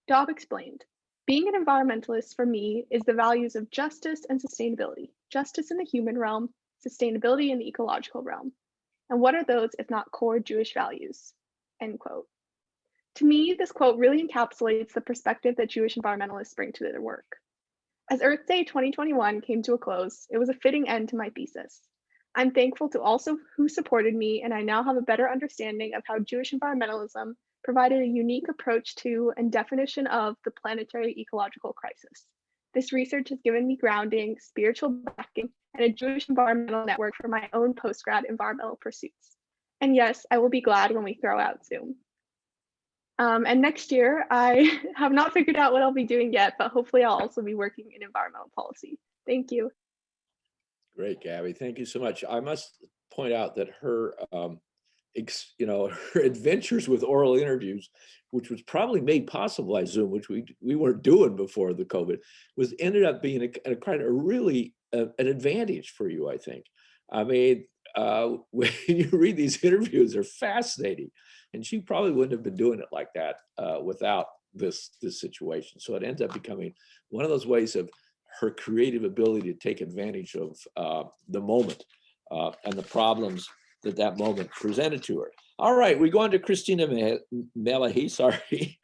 Daub explained, being an environmentalist for me is the values of justice and sustainability, justice in the human realm, sustainability in the ecological realm. And what are those if not core Jewish values? End quote. To me, this quote really encapsulates the perspective that Jewish environmentalists bring to their work. As Earth Day 2021 came to a close, it was a fitting end to my thesis. I'm thankful to all who supported me, and I now have a better understanding of how Jewish environmentalism provided a unique approach to and definition of the planetary ecological crisis. This research has given me grounding, spiritual backing, and a Jewish environmental network for my own postgrad environmental pursuits. And yes, I will be glad when we throw out Zoom. And next year, I have not figured out what I'll be doing yet, but hopefully I'll also be working in environmental policy. Thank you. Great, Gabby. Thank you so much. I must point out that her, her adventures with oral interviews, which was probably made possible by Zoom, which we weren't doing before the COVID, ended up being a kind of really an advantage for you, I think. I mean, when you read these interviews, they're fascinating, and she probably wouldn't have been doing it like that without this situation. So it ends up becoming one of those ways of her creative ability to take advantage of the moment and the problems that moment presented to her. All right, we go on to Christina Melahi, sorry.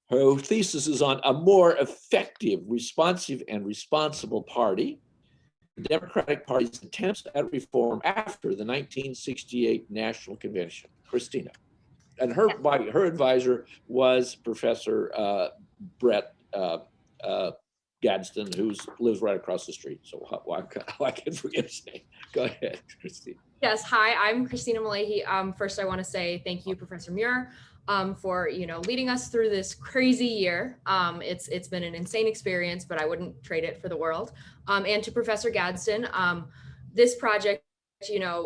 Her thesis is on a more effective, responsive, and responsible party. The Democratic Party's attempts at reform after the 1968 National Convention. Christina. And her advisor was Professor Brett Gadsden, who lives right across the street. So I can forget his name. Go ahead, Christina. Yes, hi, I'm Christina Malahi. First, I want to say thank you, Professor Muir, for leading us through this crazy year. It's been an insane experience, but I wouldn't trade it for the world. And to Professor Gadsden, this project,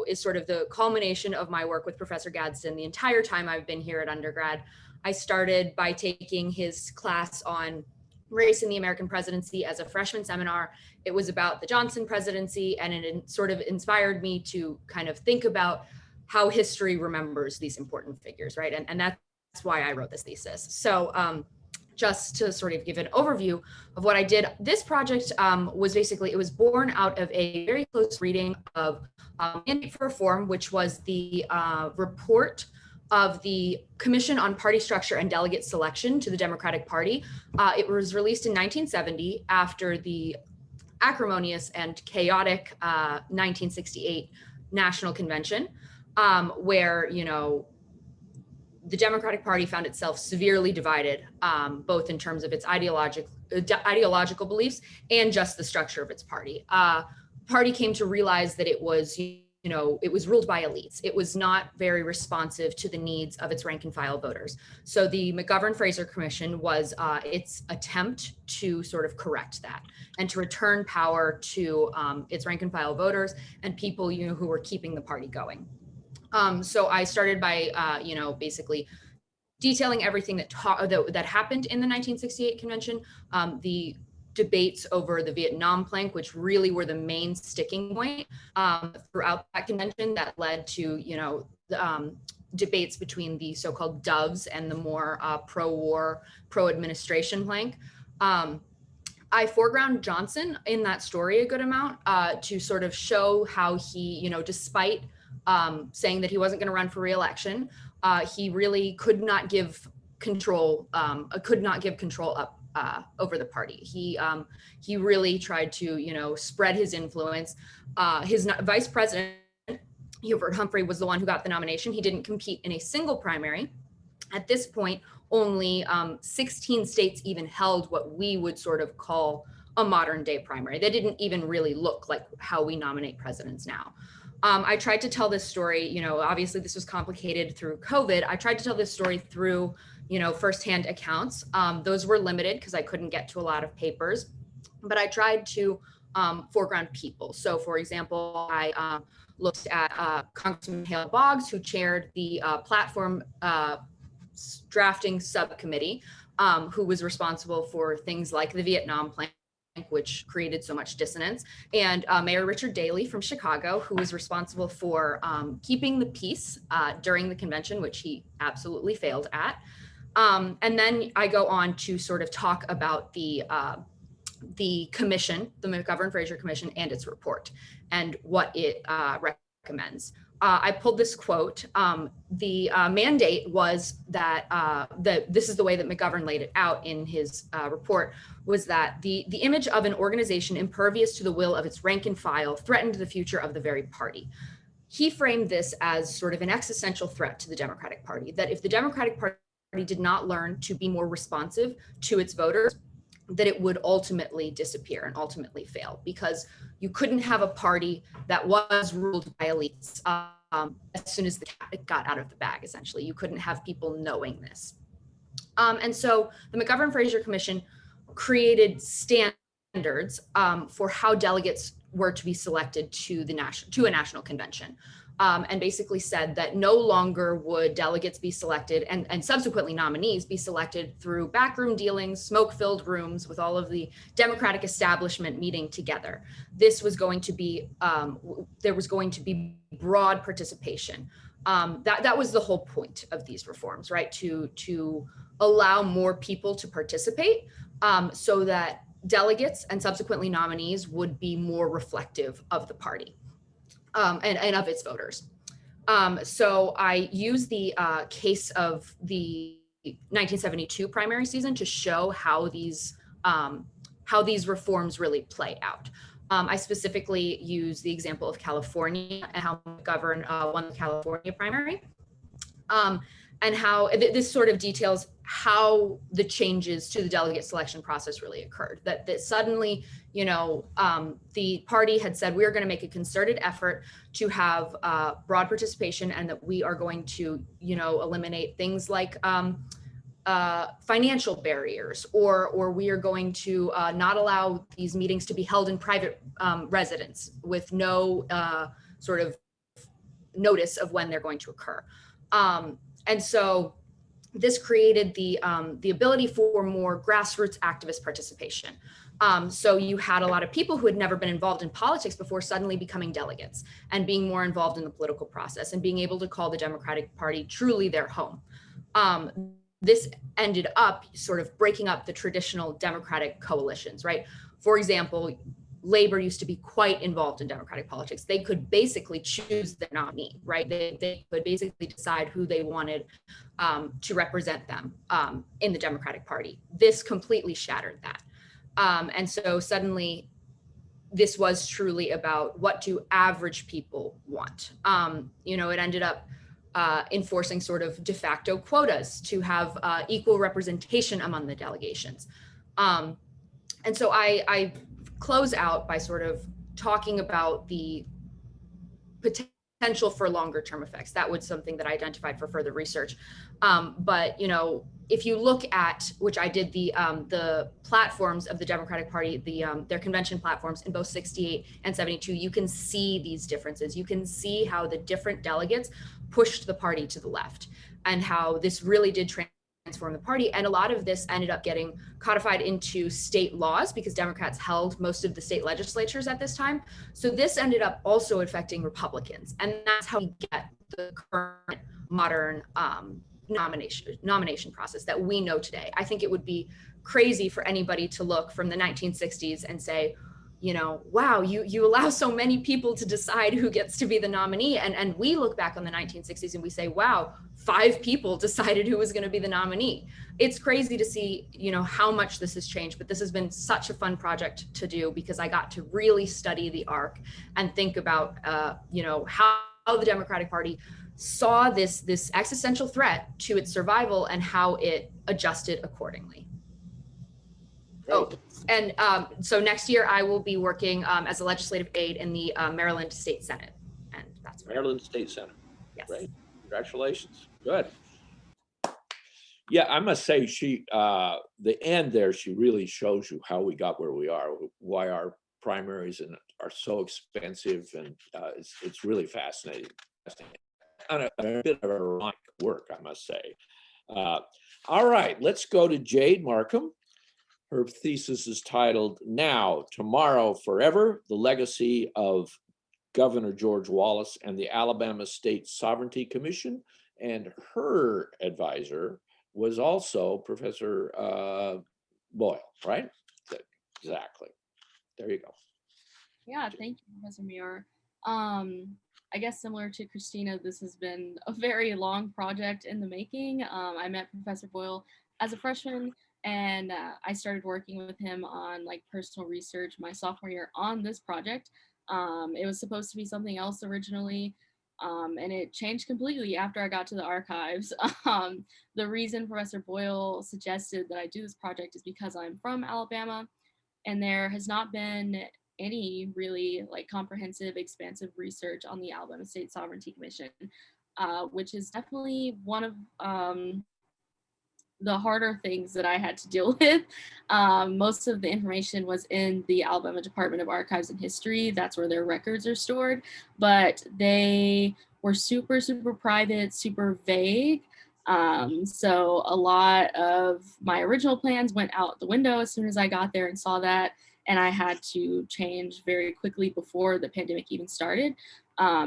is sort of the culmination of my work with Professor Gadsden the entire time I've been here at undergrad. I started by taking his class on race in the American presidency as a freshman seminar. It was about the Johnson presidency, and it sort of inspired me to kind of think about how history remembers these important figures, right? And that's why I wrote this thesis. So just to sort of give an overview of what I did, this project was basically, it was born out of a very close reading of Mandate for Reform, which was the report of the Commission on Party Structure and Delegate Selection to the Democratic Party. It was released in 1970 after the acrimonious and chaotic 1968 National Convention, where, the Democratic Party found itself severely divided, both in terms of its ideological beliefs and just the structure of its party. Party came to realize that it was, it was ruled by elites. It was not very responsive to the needs of its rank and file voters. So the McGovern-Fraser Commission was its attempt to sort of correct that and to return power to its rank and file voters and people, who were keeping the party going. So I started by, basically detailing everything that happened in the 1968 convention, the debates over the Vietnam plank, which really were the main sticking point throughout that convention that led to, debates between the so-called doves and the more pro-war, pro-administration plank. I foreground Johnson in that story a good amount to sort of show how he, despite saying that he wasn't going to run for re-election, he really could not give control up over the party. He really tried to, spread his influence. His vice president, Hubert Humphrey, was the one who got the nomination. He didn't compete in a single primary. At this point, only 16 states even held what we would sort of call a modern day primary. They didn't even really look like how we nominate presidents now. I tried to tell this story, obviously this was complicated through COVID. I tried to tell this story through, firsthand accounts. Those were limited because I couldn't get to a lot of papers, but I tried to foreground people. So for example, I looked at Congressman Hale Boggs, who chaired the platform drafting subcommittee, who was responsible for things like the Vietnam Plan, which created so much dissonance, and Mayor Richard Daley from Chicago, who was responsible for keeping the peace during the convention, which he absolutely failed at. And then I go on to sort of talk about the commission, the McGovern-Fraser Commission, and its report and what it recommends. I pulled this quote. The mandate was that this is the way that McGovern laid it out in his report, was that the image of an organization impervious to the will of its rank and file threatened the future of the very party. He framed this as sort of an existential threat to the Democratic Party, that if the Democratic Party did not learn to be more responsive to its voters, that it would ultimately disappear and ultimately fail, because you couldn't have a party that was ruled by elites as soon as the cat got out of the bag, essentially. You couldn't have people knowing this. And so the McGovern-Fraser Commission created standards for how delegates were to be selected to a national convention. And basically said that no longer would delegates be selected and subsequently nominees be selected through backroom dealings, smoke-filled rooms with all of the Democratic establishment meeting together. This was going to be, there was going to be broad participation. That was the whole point of these reforms, right? To allow more people to participate so that delegates and subsequently nominees would be more reflective of the party. And of its voters. So I use the case of the 1972 primary season to show how these reforms really play out. I specifically use the example of California and how McGovern won the California primary. And how this sort of details how the changes to the delegate selection process really occurred. That suddenly, you know, the party had said, we're going to make a concerted effort to have broad participation, and that we are going to, you know, eliminate things like financial barriers, or we are going to not allow these meetings to be held in private residence with no sort of notice of when they're going to occur. And so this created the ability for more grassroots activist participation. So you had a lot of people who had never been involved in politics before suddenly becoming delegates and being more involved in the political process and being able to call the Democratic Party truly their home. This ended up sort of breaking up the traditional Democratic coalitions, right? For example, Labor used to be quite involved in Democratic politics. They could basically choose their nominee, right? They could basically decide who they wanted to represent them in the Democratic Party. This completely shattered that. And so suddenly this was truly about what do average people want. You know, it ended up enforcing sort of de facto quotas to have equal representation among the delegations. And so I close out by sort of talking about the potential for longer term effects. That was something that I identified for further research. But, you know, if you look at, which I did, the platforms of the Democratic Party, their convention platforms in both 68 and 72, you can see these differences. You can see how the different delegates pushed the party to the left and how this really did transform the party. And a lot of this ended up getting codified into state laws because Democrats held most of the state legislatures at this time. So this ended up also affecting Republicans. And that's how we get the current modern nomination process that we know today. I think it would be crazy for anybody to look from the 1960s and say, you know, wow, you allow so many people to decide who gets to be the nominee. And we look back on the 1960s and we say, wow, 5 people decided who was going to be the nominee. It's crazy to see, you know, how much this has changed, but this has been such a fun project to do because I got to really study the arc and think about, you know, how the Democratic Party saw this existential threat to its survival and how it adjusted accordingly. Oh, and so next year I will be working as a legislative aide in the Maryland State Senate, and that's Maryland State Senate. Yes. Great. Congratulations. Good. Yeah, I must say the end there, she really shows you how we got where we are, why our primaries and are so expensive, and it's really fascinating. On a bit of ironic work, I must say. All right, let's go to Jade Markham. Her thesis is titled "Now, Tomorrow, Forever: The Legacy of Governor George Wallace and the Alabama State Sovereignty Commission." And her advisor was also Professor Boyle, right? Exactly. There you go. Yeah, thank you, Professor Muir. I guess similar to Christina, this has been a very long project in the making. I met Professor Boyle as a freshman, and I started working with him on like personal research my sophomore year on this project. It was supposed to be something else originally, and it changed completely after I got to the archives. The reason Professor Boyle suggested that I do this project is because I'm from Alabama, and there has not been any really like comprehensive, expansive research on the Alabama State Sovereignty Commission, which is definitely one of the harder things that I had to deal with. Most of the information was in the Alabama Department of Archives and History. That's where their records are stored, but they were super, super private, super vague. So a lot of my original plans went out the window as soon as I got there and saw that, and I had to change very quickly before the pandemic even started.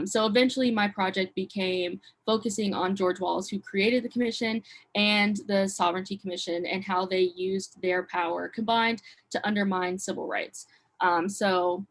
So eventually my project became focusing on George Wallace, who created the commission, and the Sovereignty Commission, and how they used their power combined to undermine civil rights. So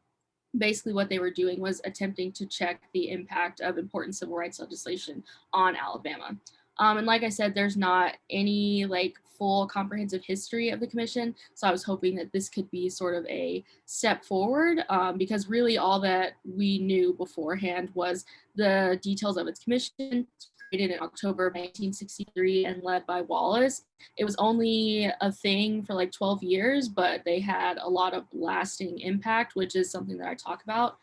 basically what they were doing was attempting to check the impact of important civil rights legislation on Alabama. And like I said, there's not any like full comprehensive history of the commission. So I was hoping that this could be sort of a step forward, because really all that we knew beforehand was the details of its commission, created in October of 1963 and led by Wallace. It was only a thing for like 12 years, but they had a lot of lasting impact, which is something that I talk about.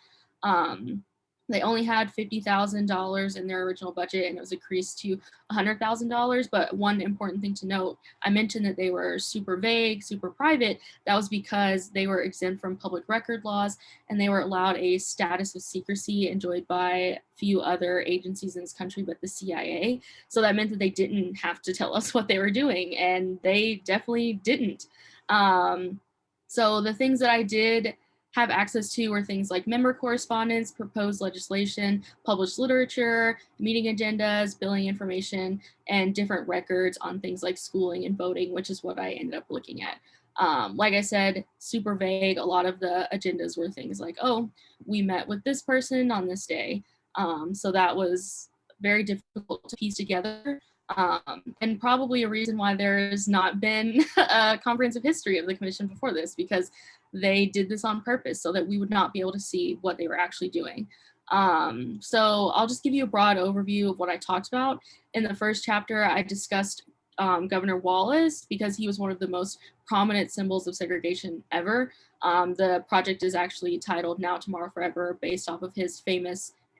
They only had $50,000 in their original budget, and it was increased to $100,000. But one important thing to note, I mentioned that they were super vague, super private. That was because they were exempt from public record laws, and they were allowed a status of secrecy enjoyed by few other agencies in this country, but the CIA. So that meant that they didn't have to tell us what they were doing, and they definitely didn't. So the things that I did have access to were things like member correspondence, proposed legislation, published literature, meeting agendas, billing information, and different records on things like schooling and voting, which is what I ended up looking at. Like I said, super vague. A lot of the agendas were things like, oh, we met with this person on this day. So that was very difficult to piece together. And probably a reason why there's not been a comprehensive history of the commission before this, because they did this on purpose so that we would not be able to see what they were actually doing. So I'll just give you a broad overview of what I talked about. In the first chapter, I discussed Governor Wallace because he was one of the most prominent symbols of segregation ever. The project is actually titled Now, Tomorrow, Forever, based off of his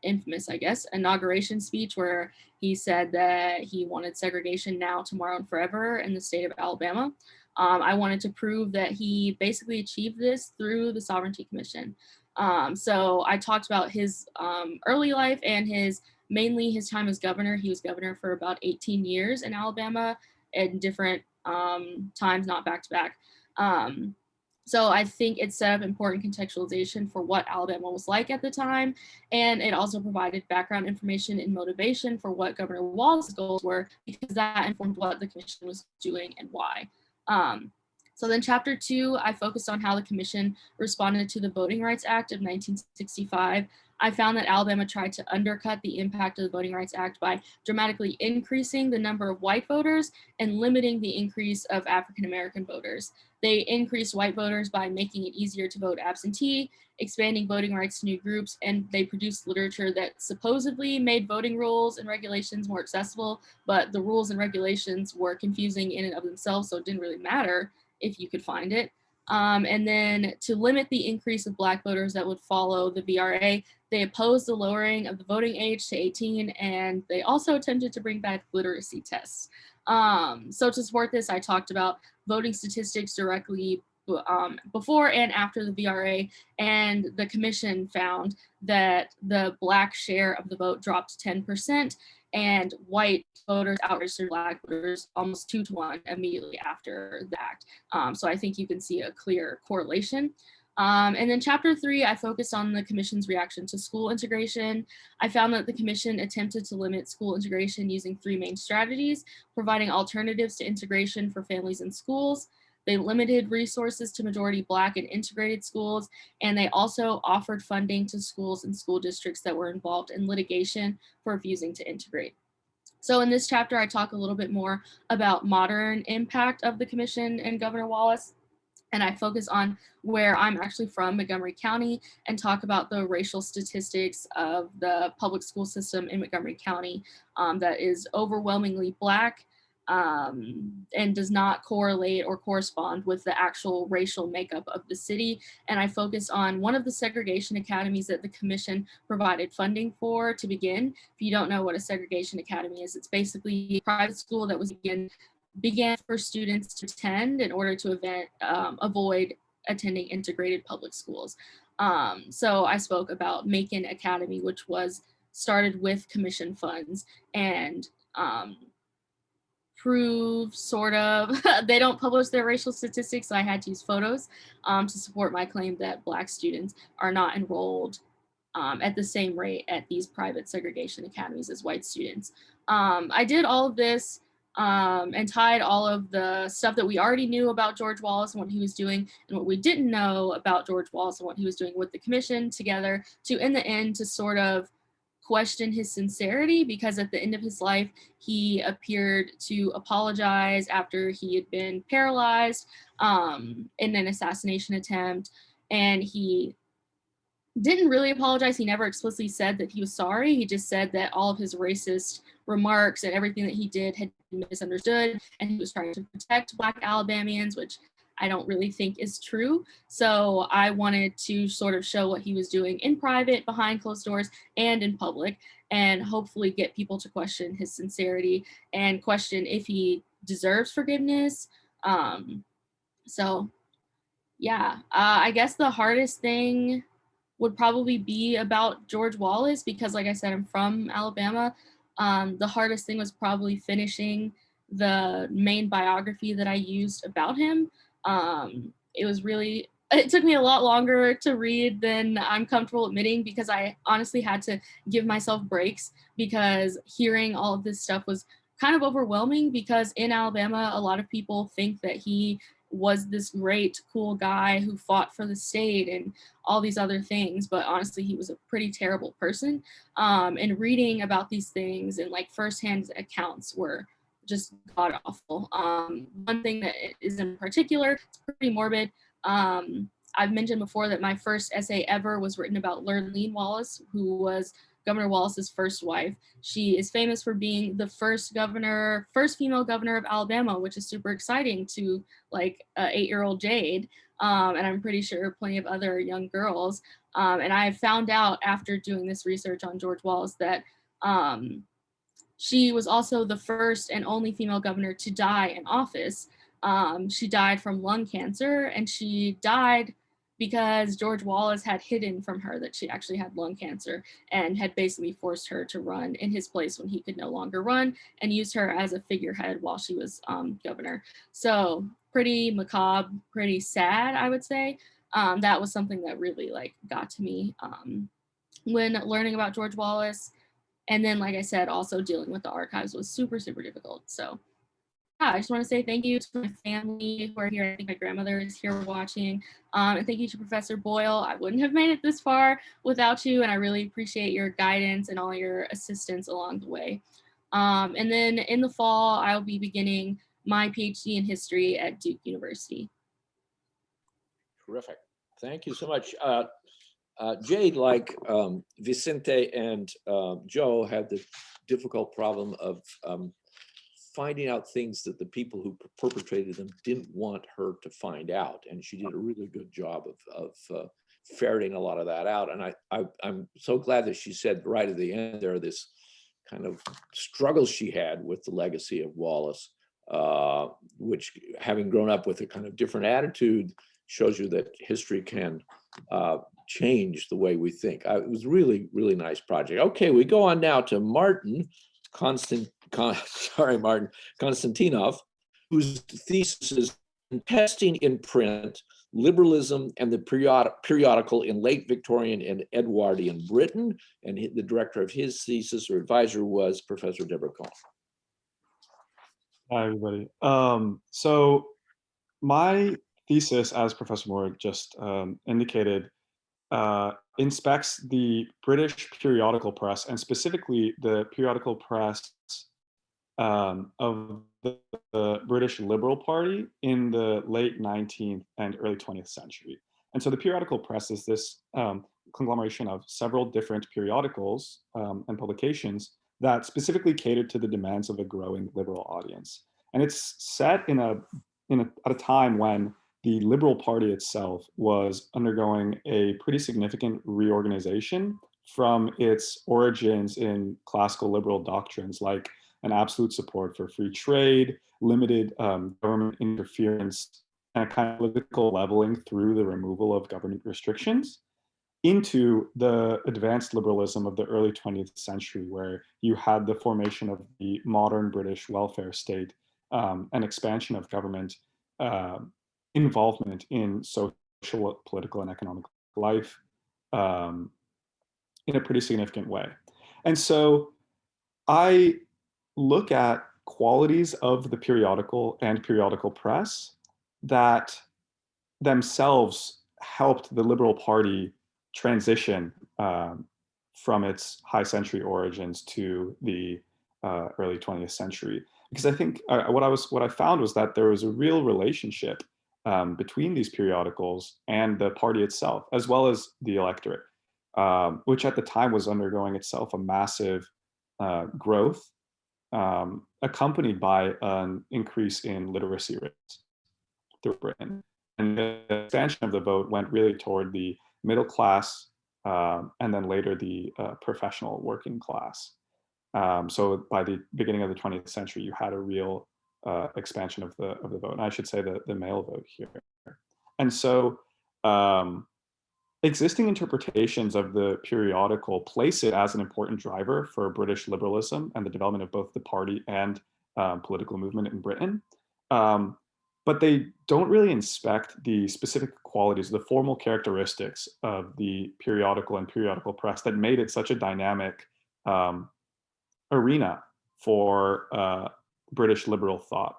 infamous, I guess, inauguration speech where he said that he wanted segregation now, tomorrow, and forever in the state of Alabama. I wanted to prove that he basically achieved this through the Sovereignty Commission. So I talked about his early life and mainly his time as governor. He was governor for about 18 years in Alabama at different times, not back to back. So I think it set up important contextualization for what Alabama was like at the time. And it also provided background information and motivation for what Governor Wallace's goals were, because that informed what the commission was doing and why. So then chapter 2, I focused on how the commission responded to the Voting Rights Act of 1965. I found that Alabama tried to undercut the impact of the Voting Rights Act by dramatically increasing the number of white voters and limiting the increase of African American voters. They increased white voters by making it easier to vote absentee, expanding voting rights to new groups, and they produced literature that supposedly made voting rules and regulations more accessible, but the rules and regulations were confusing in and of themselves, so it didn't really matter if you could find it. And then to limit the increase of Black voters that would follow the VRA, they opposed the lowering of the voting age to 18, and they also attempted to bring back literacy tests. So to support this, I talked about voting statistics directly before and after the VRA, and the commission found that the Black share of the vote dropped 10%, and white voters outregistered Black voters almost 2-to-1 immediately after the act. So I think you can see a clear correlation. And then chapter 3, I focused on the commission's reaction to school integration. I found that the commission attempted to limit school integration using 3 main strategies: providing alternatives to integration for families and schools. They limited resources to majority Black and integrated schools, and they also offered funding to schools and school districts that were involved in litigation for refusing to integrate. So in this chapter, I talk a little bit more about modern impact of the commission and Governor Wallace, and I focus on where I'm actually from, Montgomery County, and talk about the racial statistics of the public school system in Montgomery County that is overwhelmingly Black, and does not correlate or correspond with the actual racial makeup of the city. And I focus on one of the segregation academies that the commission provided funding for to begin. If you don't know what a segregation academy is, it's basically a private school that was began for students to attend in order to avoid attending integrated public schools. So I spoke about Macon Academy, which was started with commission funds, and prove sort of, they don't publish their racial statistics, so I had to use photos to support my claim that Black students are not enrolled at the same rate at these private segregation academies as white students. I did all of this and tied all of the stuff that we already knew about George Wallace and what he was doing and what we didn't know about George Wallace and what he was doing with the commission together to, in the end, to sort of question his sincerity, because at the end of his life, he appeared to apologize after he had been paralyzed in an assassination attempt. And he didn't really apologize. He never explicitly said that he was sorry. He just said that all of his racist remarks and everything that he did had been misunderstood, and he was trying to protect Black Alabamians, which I don't really think is true. So I wanted to sort of show what he was doing in private, behind closed doors, and in public, and hopefully get people to question his sincerity and question if he deserves forgiveness. So yeah, I guess the hardest thing would probably be about George Wallace, because like I said, I'm from Alabama. The hardest thing was probably finishing the main biography that I used about him. It took me a lot longer to read than I'm comfortable admitting, because I honestly had to give myself breaks, because hearing all of this stuff was kind of overwhelming, because in Alabama, a lot of people think that he was this great, cool guy who fought for the state and all these other things, but honestly, he was a pretty terrible person. And reading about these things and like firsthand accounts were just god awful. One thing that is in particular, it's pretty morbid. I've mentioned before that my first essay ever was written about Lurleen Wallace, who was Governor Wallace's first wife. She is famous for being the first female governor of Alabama, which is super exciting to like 8-year-old Jade. And I'm pretty sure plenty of other young girls. And I found out after doing this research on George Wallace that she was also the first and only female governor to die in office. She died from lung cancer, and she died because George Wallace had hidden from her that she actually had lung cancer and had basically forced her to run in his place when he could no longer run, and used her as a figurehead while she was governor. So pretty macabre, pretty sad, I would say. That was something that really like got to me when learning about George Wallace. And then, like I said, also dealing with the archives was super, super difficult. So yeah, I just want to say thank you to my family who are here. I think my grandmother is here watching. And thank you to Professor Boyle. I wouldn't have made it this far without you, and I really appreciate your guidance and all your assistance along the way. And then in the fall, I'll be beginning my PhD in history at Duke University. Terrific. Thank you so much. Jade, like Vicente and Joe, had the difficult problem of finding out things that the people who perpetrated them didn't want her to find out. And she did a really good job of ferreting a lot of that out. And I'm so glad that she said right at the end there, this kind of struggle she had with the legacy of Wallace, which, having grown up with a kind of different attitude, shows you that history can change the way we think. It was really, really nice project. Okay, we go on now to Martin Konstantinov, whose thesis is Testing in Print, Liberalism and the Periodical in Late Victorian and Edwardian Britain. And the director of his thesis or advisor was Professor Deborah Cohen. Hi, everybody. So my thesis, as Professor Moore just indicated, inspects the British periodical press, and specifically the periodical press of the British Liberal Party in the late 19th and early 20th century. And so the periodical press is this conglomeration of several different periodicals and publications that specifically catered to the demands of a growing liberal audience. And it's set at a time when the Liberal Party itself was undergoing a pretty significant reorganization from its origins in classical liberal doctrines like an absolute support for free trade, limited government interference, and a kind of political leveling through the removal of government restrictions, into the advanced liberalism of the early 20th century, where you had the formation of the modern British welfare state, and expansion of government involvement in social, political, and economic life in a pretty significant way. And so I look at qualities of the periodical and periodical press that themselves helped the Liberal Party transition from its high century origins to the early 20th century. Because I think what I found was that there was a real relationship between these periodicals and the party itself, as well as the electorate, which at the time was undergoing itself a massive growth, accompanied by an increase in literacy rates through Britain. And the expansion of the vote went really toward the middle class, and then later the professional working class. So by the beginning of the 20th century, you had a real expansion of the vote, and I should say the male vote here. And so existing interpretations of the periodical place it as an important driver for British liberalism and the development of both the party and political movement in Britain. But they don't really inspect the specific qualities, the formal characteristics of the periodical and periodical press that made it such a dynamic arena for British liberal thought.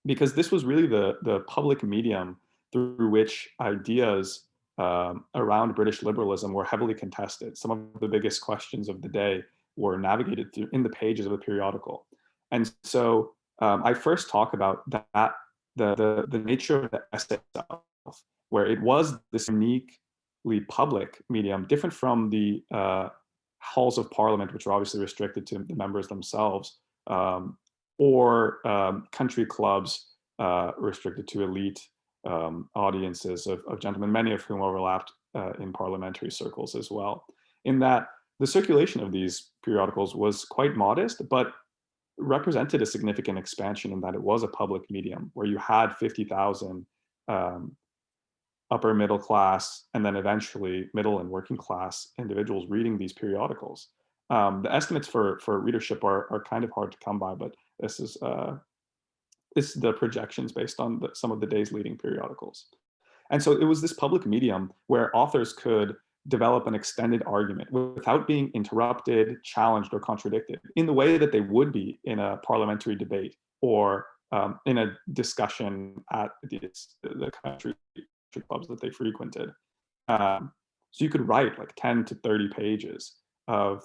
Because this was really the public medium through which ideas around British liberalism were heavily contested. Some of the biggest questions of the day were navigated through in the pages of the periodical. And so I first talk about that, the nature of the essay itself, where it was this uniquely public medium, different from the halls of parliament, which are obviously restricted to the members themselves, or country clubs restricted to elite audiences of gentlemen, many of whom overlapped in parliamentary circles as well. In that the circulation of these periodicals was quite modest, but represented a significant expansion in that it was a public medium where you had 50,000 upper middle class and then eventually middle and working class individuals reading these periodicals. The estimates for readership are kind of hard to come by, but this is the projections based on some of the day's leading periodicals. And so it was this public medium where authors could develop an extended argument without being interrupted, challenged, or contradicted in the way that they would be in a parliamentary debate or in a discussion at the country clubs that they frequented. So you could write like 10 to 30 pages of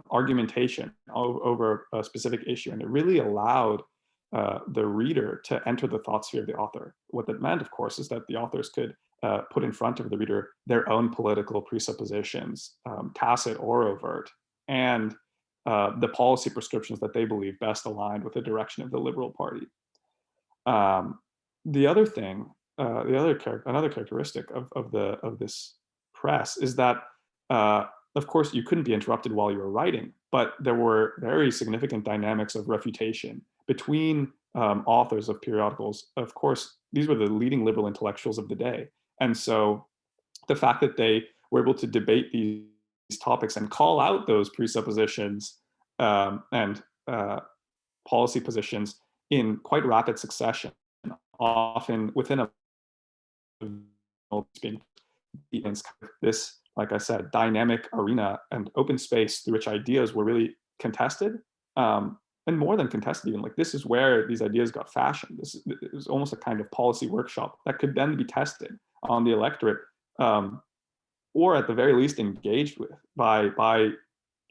argumentation over a specific issue, and it really allowed the reader to enter the thought sphere of the author. What that meant, of course, is that the authors could put in front of the reader their own political presuppositions, tacit or overt, and the policy prescriptions that they believe best aligned with the direction of the Liberal Party. The other thing, another characteristic of this press is that, of course, you couldn't be interrupted while you were writing, but there were very significant dynamics of refutation between authors of periodicals, of course, these were the leading liberal intellectuals of the day. And so the fact that they were able to debate these topics and call out those presuppositions and policy positions in quite rapid succession, often within a this, like I said, dynamic arena and open space through which ideas were really contested, and more than contested even. Like, this is where these ideas got fashioned. It was almost a kind of policy workshop that could then be tested on the electorate, or at the very least engaged with by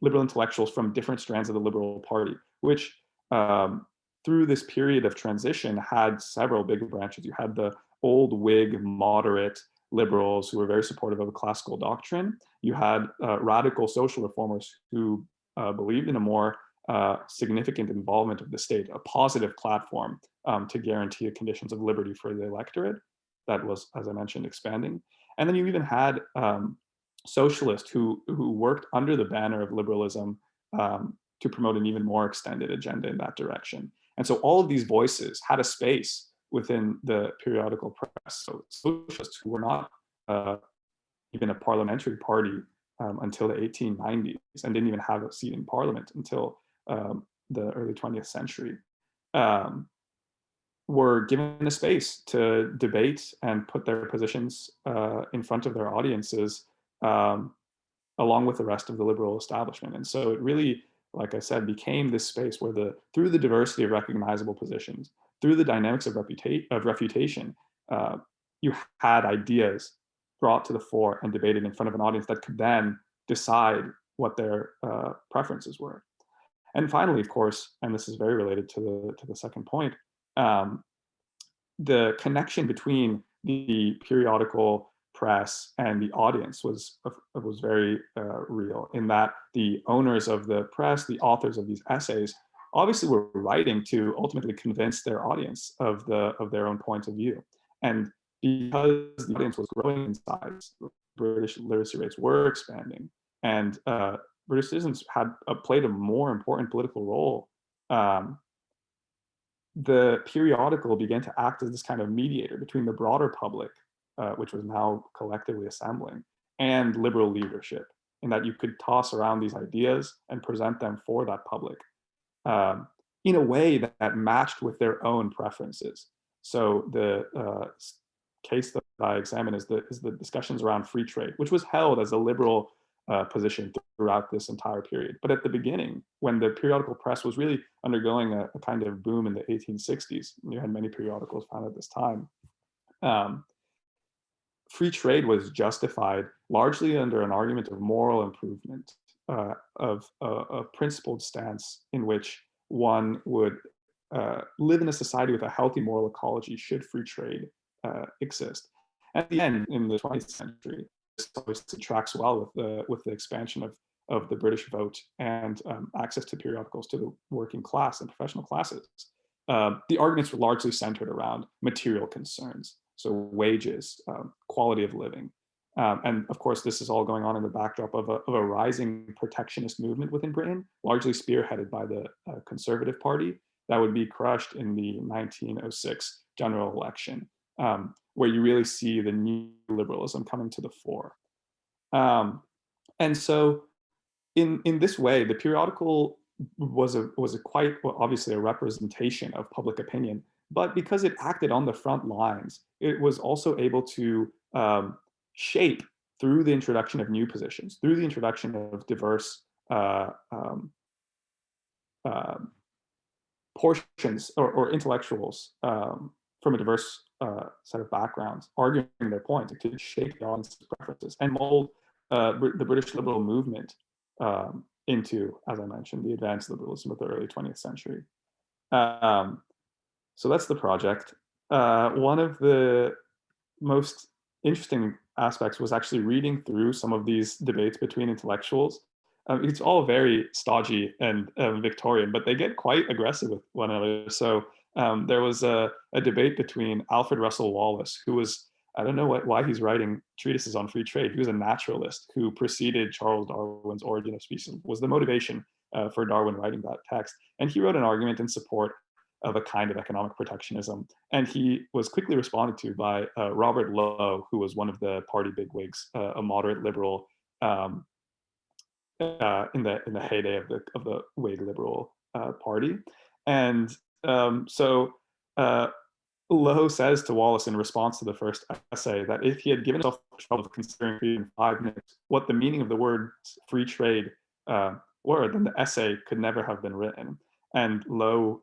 liberal intellectuals from different strands of the Liberal Party, which through this period of transition had several big branches. You had the old Whig moderate liberals who were very supportive of a classical doctrine. You had radical social reformers who believed in a more significant involvement of the state, a positive platform to guarantee conditions of liberty for the electorate that was, as I mentioned, expanding. And then you even had socialists who worked under the banner of liberalism to promote an even more extended agenda in that direction. And so all of these voices had a space within the periodical press. So socialists who were not even a parliamentary party until the 1890s and didn't even have a seat in parliament until the early 20th century, were given a space to debate and put their positions in front of their audiences along with the rest of the liberal establishment. And so it really, like I said, became this space where through the diversity of recognizable positions, through the dynamics of refutation, you had ideas brought to the fore and debated in front of an audience that could then decide what their preferences were. And finally, of course, and this is very related to the second point, the connection between the periodical press and the audience was very real, in that the owners of the press, the authors of these essays, obviously were writing to ultimately convince their audience of their own point of view. And because the audience was growing in size, British literacy rates were expanding, and British citizens had played a more important political role. The periodical began to act as this kind of mediator between the broader public, which was now collectively assembling, and liberal leadership, in that you could toss around these ideas and present them for that public in a way that matched with their own preferences. So the case that I examine is the discussions around free trade, which was held as a liberal position throughout this entire period. But at the beginning, when the periodical press was really undergoing a kind of boom in the 1860s, you had many periodicals founded at this time, free trade was justified largely under an argument of moral improvement, of a principled stance in which one would live in a society with a healthy moral ecology should free trade exist. At the end, in the 20th century, this obviously tracks well with the expansion of the British vote and access to periodicals to the working class and professional classes. The arguments were largely centered around material concerns, so wages, quality of living. And of course, this is all going on in the backdrop of a rising protectionist movement within Britain, largely spearheaded by the Conservative Party, that would be crushed in the 1906 general election, where you really see the new liberalism coming to the fore. And so in this way, the periodical was a quite, well, obviously a representation of public opinion, but because it acted on the front lines, it was also able to shape, through the introduction of new positions, through the introduction of diverse portions or intellectuals from a diverse set of backgrounds, arguing their point. It could shape the audience's preferences and mold the British liberal movement into, as I mentioned, the advanced liberalism of the early 20th century. So that's the project. One of the most interesting aspects was actually reading through some of these debates between intellectuals. It's all very stodgy and Victorian, but they get quite aggressive with one another. So there was a debate between Alfred Russel Wallace, who was, I don't know why he's writing treatises on free trade. He was a naturalist who preceded Charles Darwin's Origin of Species, was the motivation for Darwin writing that text. And he wrote an argument in support of a kind of economic protectionism. And he was quickly responded to by Robert Lowe, who was one of the party bigwigs, a moderate liberal in the heyday of the Whig Liberal Party. And so Lowe says to Wallace in response to the first essay that if he had given himself the trouble of considering free in 5 minutes what the meaning of the word free trade were, then the essay could never have been written. And Lowe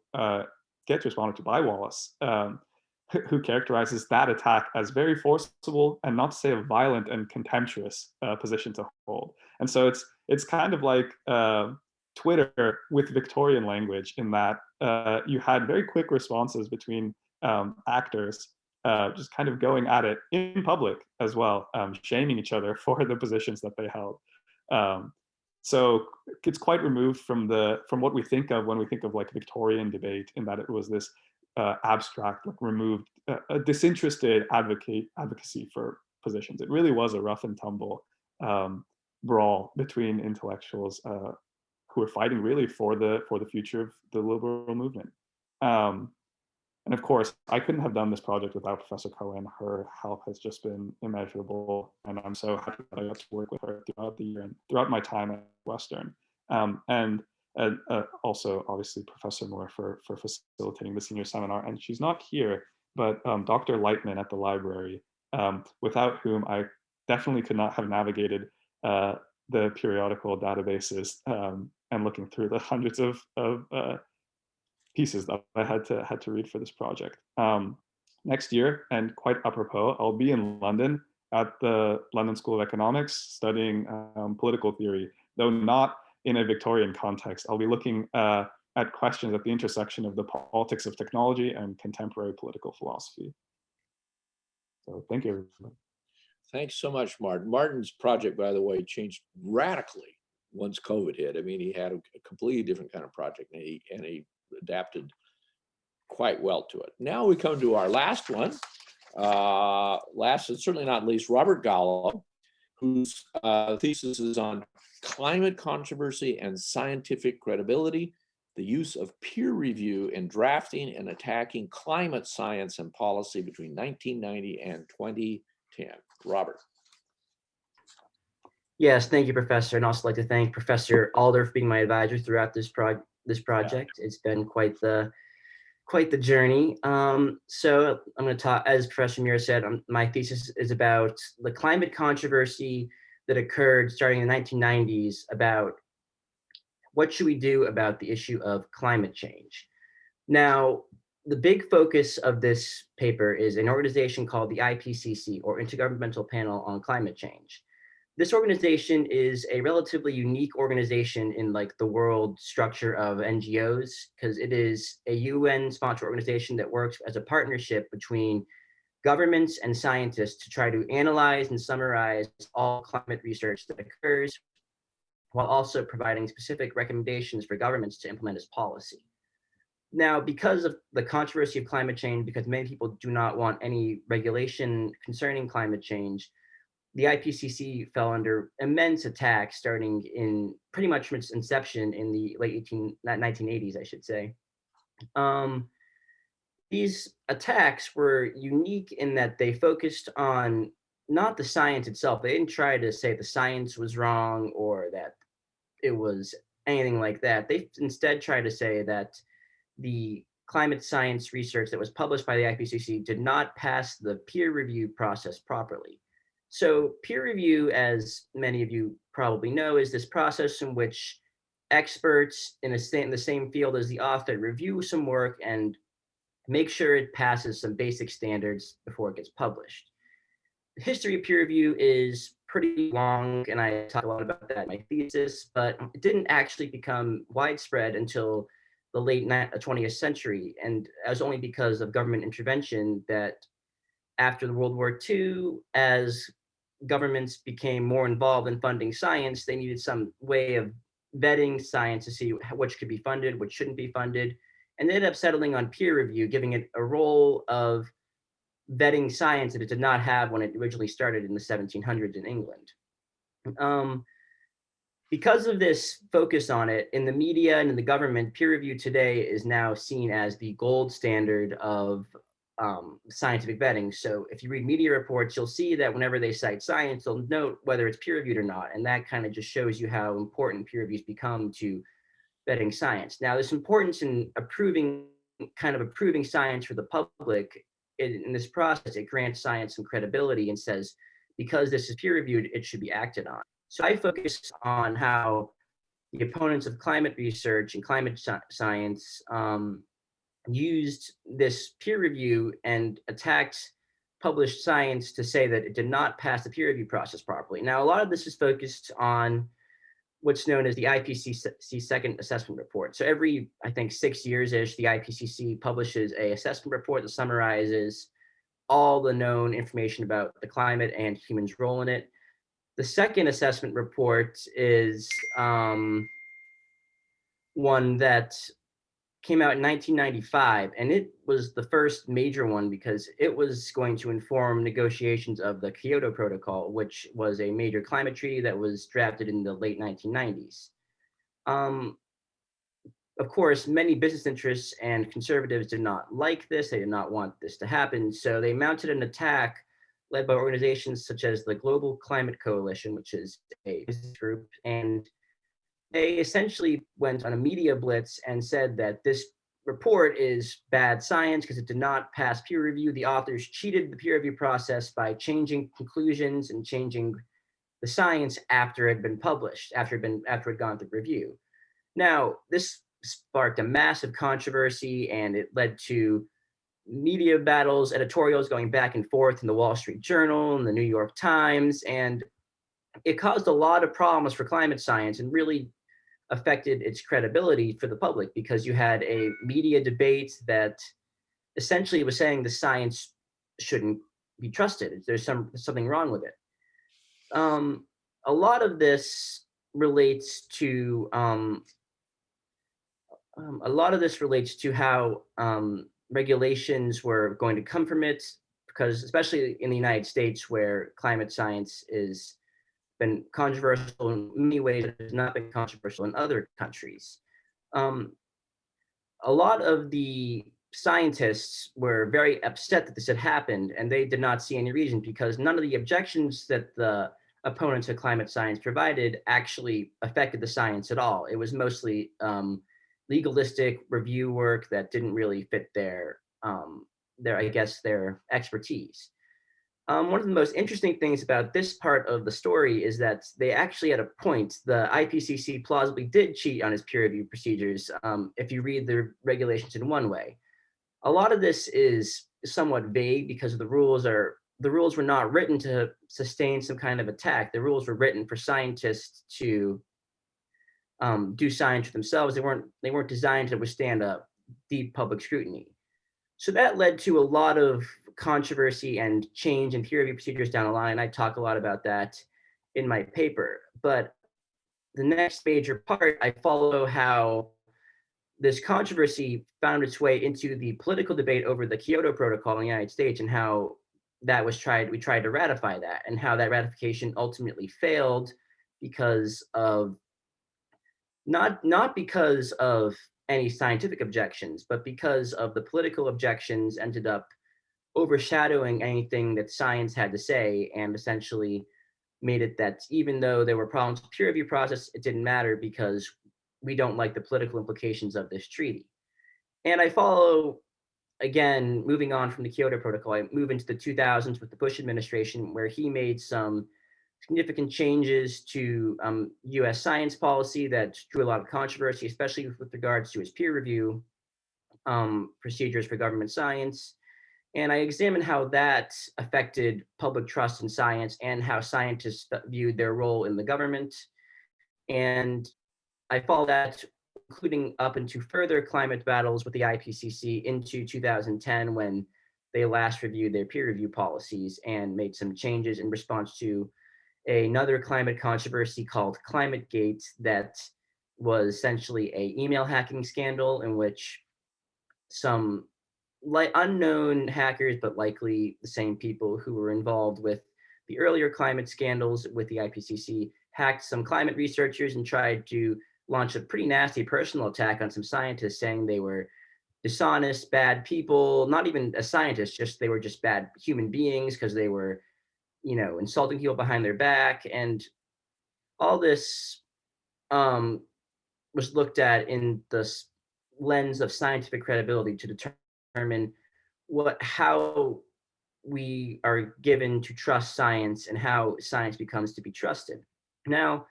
gets responded to by Wallace, who characterizes that attack as very forcible and not to say a violent and contemptuous position to hold. And so it's kind of like Twitter with Victorian language, in that you had very quick responses between actors just kind of going at it in public as well, shaming each other for the positions that they held. So it's quite removed from what we think of when we think of like Victorian debate, in that it was this abstract, like removed, disinterested advocacy for positions. It really was a rough and tumble brawl between intellectuals who were fighting really for the future of the liberal movement. And of course, I couldn't have done this project without Professor Cohen. Her help has just been immeasurable, and I'm so happy that I got to work with her throughout the year and throughout my time at Western. And also, obviously, Professor Moore for facilitating the senior seminar. And she's not here, but Dr. Lightman at the library, without whom I definitely could not have navigated the periodical databases and looking through the hundreds of pieces that I had to read for this project. Next year, and quite apropos, I'll be in London at the London School of Economics studying political theory, though not in a Victorian context. I'll be looking at questions at the intersection of the politics of technology and contemporary political philosophy. So thank you, everyone. Thanks so much, Martin. Martin's project, by the way, changed radically once COVID hit. I mean, he had a completely different kind of project, and he adapted quite well to it. Now we come to our last one. Last and certainly not least, Robert Gallo, whose thesis is on climate controversy and scientific credibility, the use of peer review in drafting and attacking climate science and policy between 1990 and 2010. Robert. Yes, thank you, Professor. And also like to thank Professor Alder for being my advisor throughout this project. It's been quite the journey. So I'm going to talk, as Professor Muir said, my thesis is about the climate controversy that occurred starting in the 1990s about what should we do about the issue of climate change. Now, the big focus of this paper is an organization called the IPCC, or Intergovernmental Panel on Climate Change. This organization is a relatively unique organization in like the world structure of NGOs, because it is a UN-sponsored organization that works as a partnership between governments and scientists to try to analyze and summarize all climate research that occurs, while also providing specific recommendations for governments to implement as policy. Now, because of the controversy of climate change, because many people do not want any regulation concerning climate change, the IPCC fell under immense attack starting in pretty much from its inception in the late 1980s, I should say. These attacks were unique in that they focused on not the science itself. They didn't try to say the science was wrong or that it was anything like that. They instead tried to say that the climate science research that was published by the IPCC did not pass the peer review process properly. So peer review, as many of you probably know, is this process in which experts in the same field as the author review some work and make sure it passes some basic standards before it gets published. The history of peer review is pretty long, and I talk a lot about that in my thesis, but it didn't actually become widespread until the late 20th century. And it was only because of government intervention that after the World War II, as governments became more involved in funding science, they needed some way of vetting science to see which could be funded, which shouldn't be funded. And they ended up settling on peer review, giving it a role of vetting science that it did not have when it originally started in the 1700s in England. because of this focus on it in the media and in the government, peer review today is now seen as the gold standard of scientific vetting. So if you read media reports, you'll see that whenever they cite science, they'll note whether it's peer reviewed or not. And that kind of just shows you how important peer reviews become to vetting science. Now, this importance in approving science for the public in this process, it grants science some credibility and says, because this is peer reviewed, it should be acted on. So I focus on how the opponents of climate research and climate science used this peer review and attacked published science to say that it did not pass the peer review process properly. Now, a lot of this is focused on what's known as the IPCC second assessment report. So every, I think, 6 years-ish, the IPCC publishes a assessment report that summarizes all the known information about the climate and humans' role in it. The second assessment report is one that came out in 1995, and it was the first major one because it was going to inform negotiations of the Kyoto Protocol, which was a major climate treaty that was drafted in the late 1990s. Of course, many business interests and conservatives did not like this. They did not want this to happen. So they mounted an attack led by organizations such as the Global Climate Coalition, which is a business group, and they essentially went on a media blitz and said that this report is bad science because it did not pass peer review. The authors cheated the peer review process by changing conclusions and changing the science after it had been published, after it had gone through review. Now, this sparked a massive controversy, and it led to media battles, editorials going back and forth in the Wall Street Journal and the New York Times, and it caused a lot of problems for climate science and really affected its credibility for the public, because you had a media debate that essentially was saying the science shouldn't be trusted. There's something wrong with it. A lot of this relates to how regulations were going to come from it, because especially in the United States, where climate science is been controversial in many ways, it has not been controversial in other countries. A lot of the scientists were very upset that this had happened, and they did not see any reason, because none of the objections that the opponents of climate science provided actually affected the science at all. It was mostly legalistic review work that didn't really fit their expertise. One of the most interesting things about this part of the story is that they actually, at a point, the IPCC plausibly did cheat on its peer review procedures, if you read the regulations in one way. A lot of this is somewhat vague because the rules were not written to sustain some kind of attack. The rules were written for scientists to do science for themselves. They weren't designed to withstand a deep public scrutiny. So that led to a lot of controversy and change in peer review procedures down the line. I talk a lot about that in my paper. But the next major part, I follow how this controversy found its way into the political debate over the Kyoto Protocol in the United States, and how that was we tried to ratify that, and how that ratification ultimately failed because of not because of any scientific objections, but because of the political objections ended up overshadowing anything that science had to say, and essentially made it that even though there were problems with the peer review process, it didn't matter because we don't like the political implications of this treaty. And I follow, again, moving on from the Kyoto Protocol, I move into the 2000s with the Bush administration, where he made some significant changes to US science policy that drew a lot of controversy, especially with regards to his peer review procedures for government science. And I examine how that affected public trust in science and how scientists viewed their role in the government. And I follow that, including up into further climate battles with the IPCC into 2010, when they last reviewed their peer review policies and made some changes in response to another climate controversy called ClimateGate, that was essentially an email hacking scandal in which some unknown hackers, but likely the same people who were involved with the earlier climate scandals with the IPCC, hacked some climate researchers and tried to launch a pretty nasty personal attack on some scientists, saying they were dishonest, bad people, not even a scientist, just they were just bad human beings because they were, insulting people behind their back. And all this was looked at in the lens of scientific credibility to determine how we are given to trust science and how science becomes to be trusted. Now,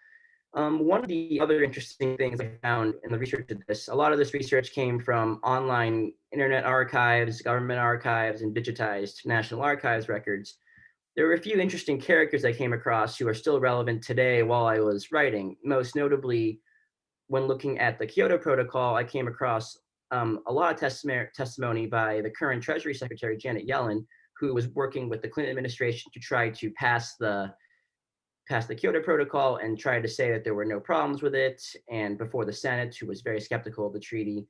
one of the other interesting things I found in the research of this, a lot of this research came from online internet archives, government archives, and digitized National Archives records. There were a few interesting characters I came across who are still relevant today while I was writing. Most notably, when looking at the Kyoto Protocol, I came across a lot of testimony by the current Treasury Secretary, Janet Yellen, who was working with the Clinton administration to try to pass the Kyoto Protocol and tried to say that there were no problems with it, and before the Senate, who was very skeptical of the treaty.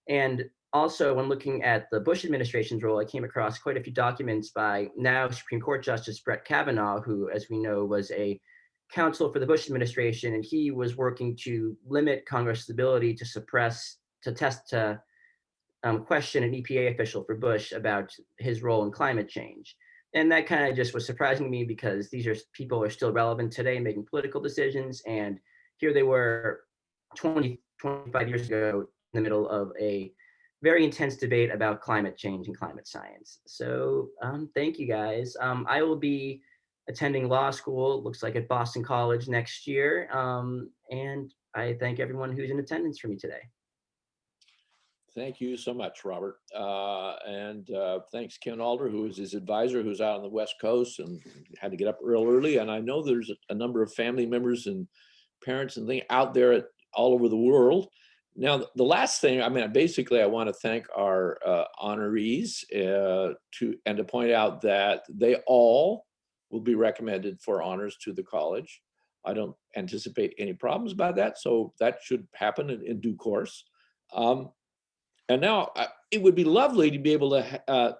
And also, when looking at the Bush administration's role, I came across quite a few documents by now Supreme Court Justice Brett Kavanaugh, who, as we know, was a counsel for the Bush administration, and he was working to limit Congress's ability to question an EPA official for Bush about his role in climate change. And that kind of just was surprising to me because these are people who are still relevant today making political decisions. And here they were 25 years ago in the middle of a very intense debate about climate change and climate science. So thank you guys. I will be attending law school, looks like at Boston College next year. And I thank everyone who's in attendance for me today. Thank you so much, Robert. And thanks, Ken Alder, who is his advisor, who's out on the West Coast and had to get up real early. And I know there's a number of family members and parents and things out there all over the world. Now, the last thing, basically, I want to thank our honorees to point out that they all will be recommended for honors to the college. I don't anticipate any problems about that, so that should happen in due course. And now it would be lovely to be able to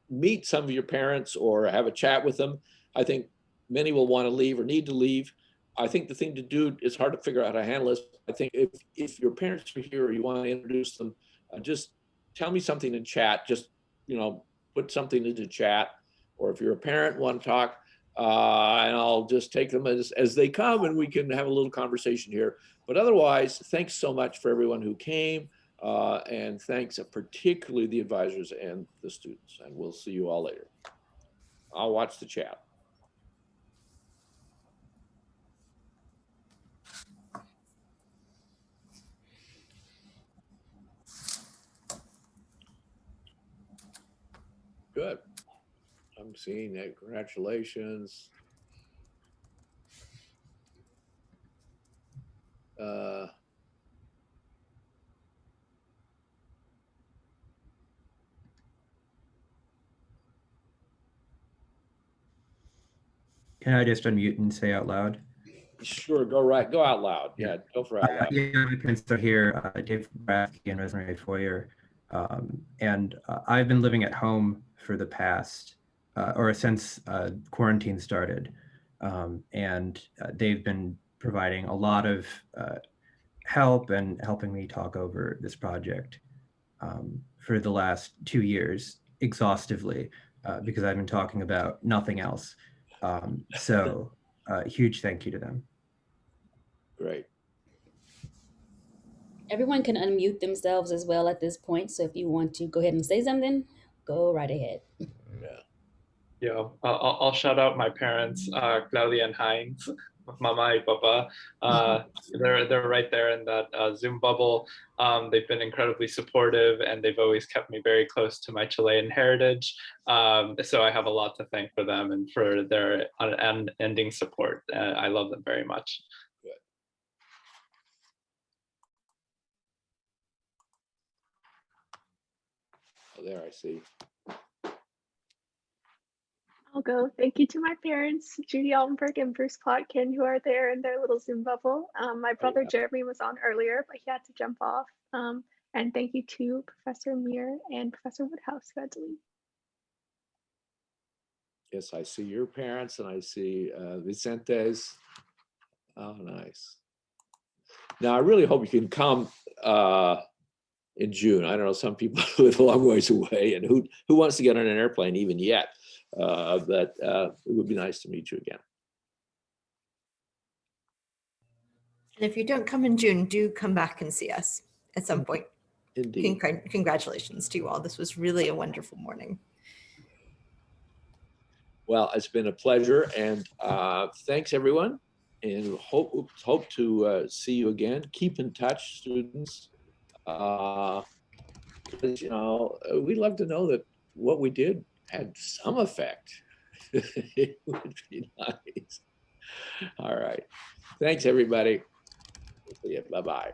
meet some of your parents or have a chat with them. I think many will want to leave or need to leave. I think the thing to do, it's hard to figure out how to handle this. I think if your parents are here or you want to introduce them, just tell me something in chat. Just, put something into chat. Or if you're a parent, want to talk, and I'll just take them as they come and we can have a little conversation here. But otherwise, thanks so much for everyone who came. And thanks particularly the advisors and the students. And we'll see you all later. I'll watch the chat. Good. I'm seeing that. Congratulations. Can I just unmute and say out loud? Sure, go out loud. Yeah, go for out loud. Yeah, my parents are here, Dave Bradke and Rosemary Foyer. And I've been living at home for the past, or since quarantine started. And they've been providing a lot of help and helping me talk over this project for the last 2 years exhaustively, because I've been talking about nothing else. So huge thank you to them. Great. Everyone can unmute themselves as well at this point. So if you want to go ahead and say something, go right ahead. Yeah, I'll shout out my parents, Claudia and Heinz, Mama and Papa. They're right there in that Zoom bubble. They've been incredibly supportive and they've always kept me very close to my Chilean heritage. So I have a lot to thank for them and for their unending support. I love them very much. Good. Oh, there I see. I'll go. Thank you to my parents, Judy Altenberg and Bruce Plotkin, who are there in their little Zoom bubble. My brother Jeremy was on earlier, but he had to jump off. And thank you to Professor Muir and Professor Woodhouse who had to leave. Yes, I see your parents and I see Vicente's. Oh, nice. Now, I really hope you can come in June. I don't know, some people live a long ways away, and who wants to get on an airplane even yet? But it would be nice to meet you again. And if you don't come in June, do come back and see us at some point. Indeed. Congratulations to you all. This was really a wonderful morning. Well, it's been a pleasure, and thanks everyone, and hope to see you again. Keep in touch, students. Because, you know, we'd love to know that what we did had some effect. It would be nice. All right. Thanks, everybody. See you. Bye-bye.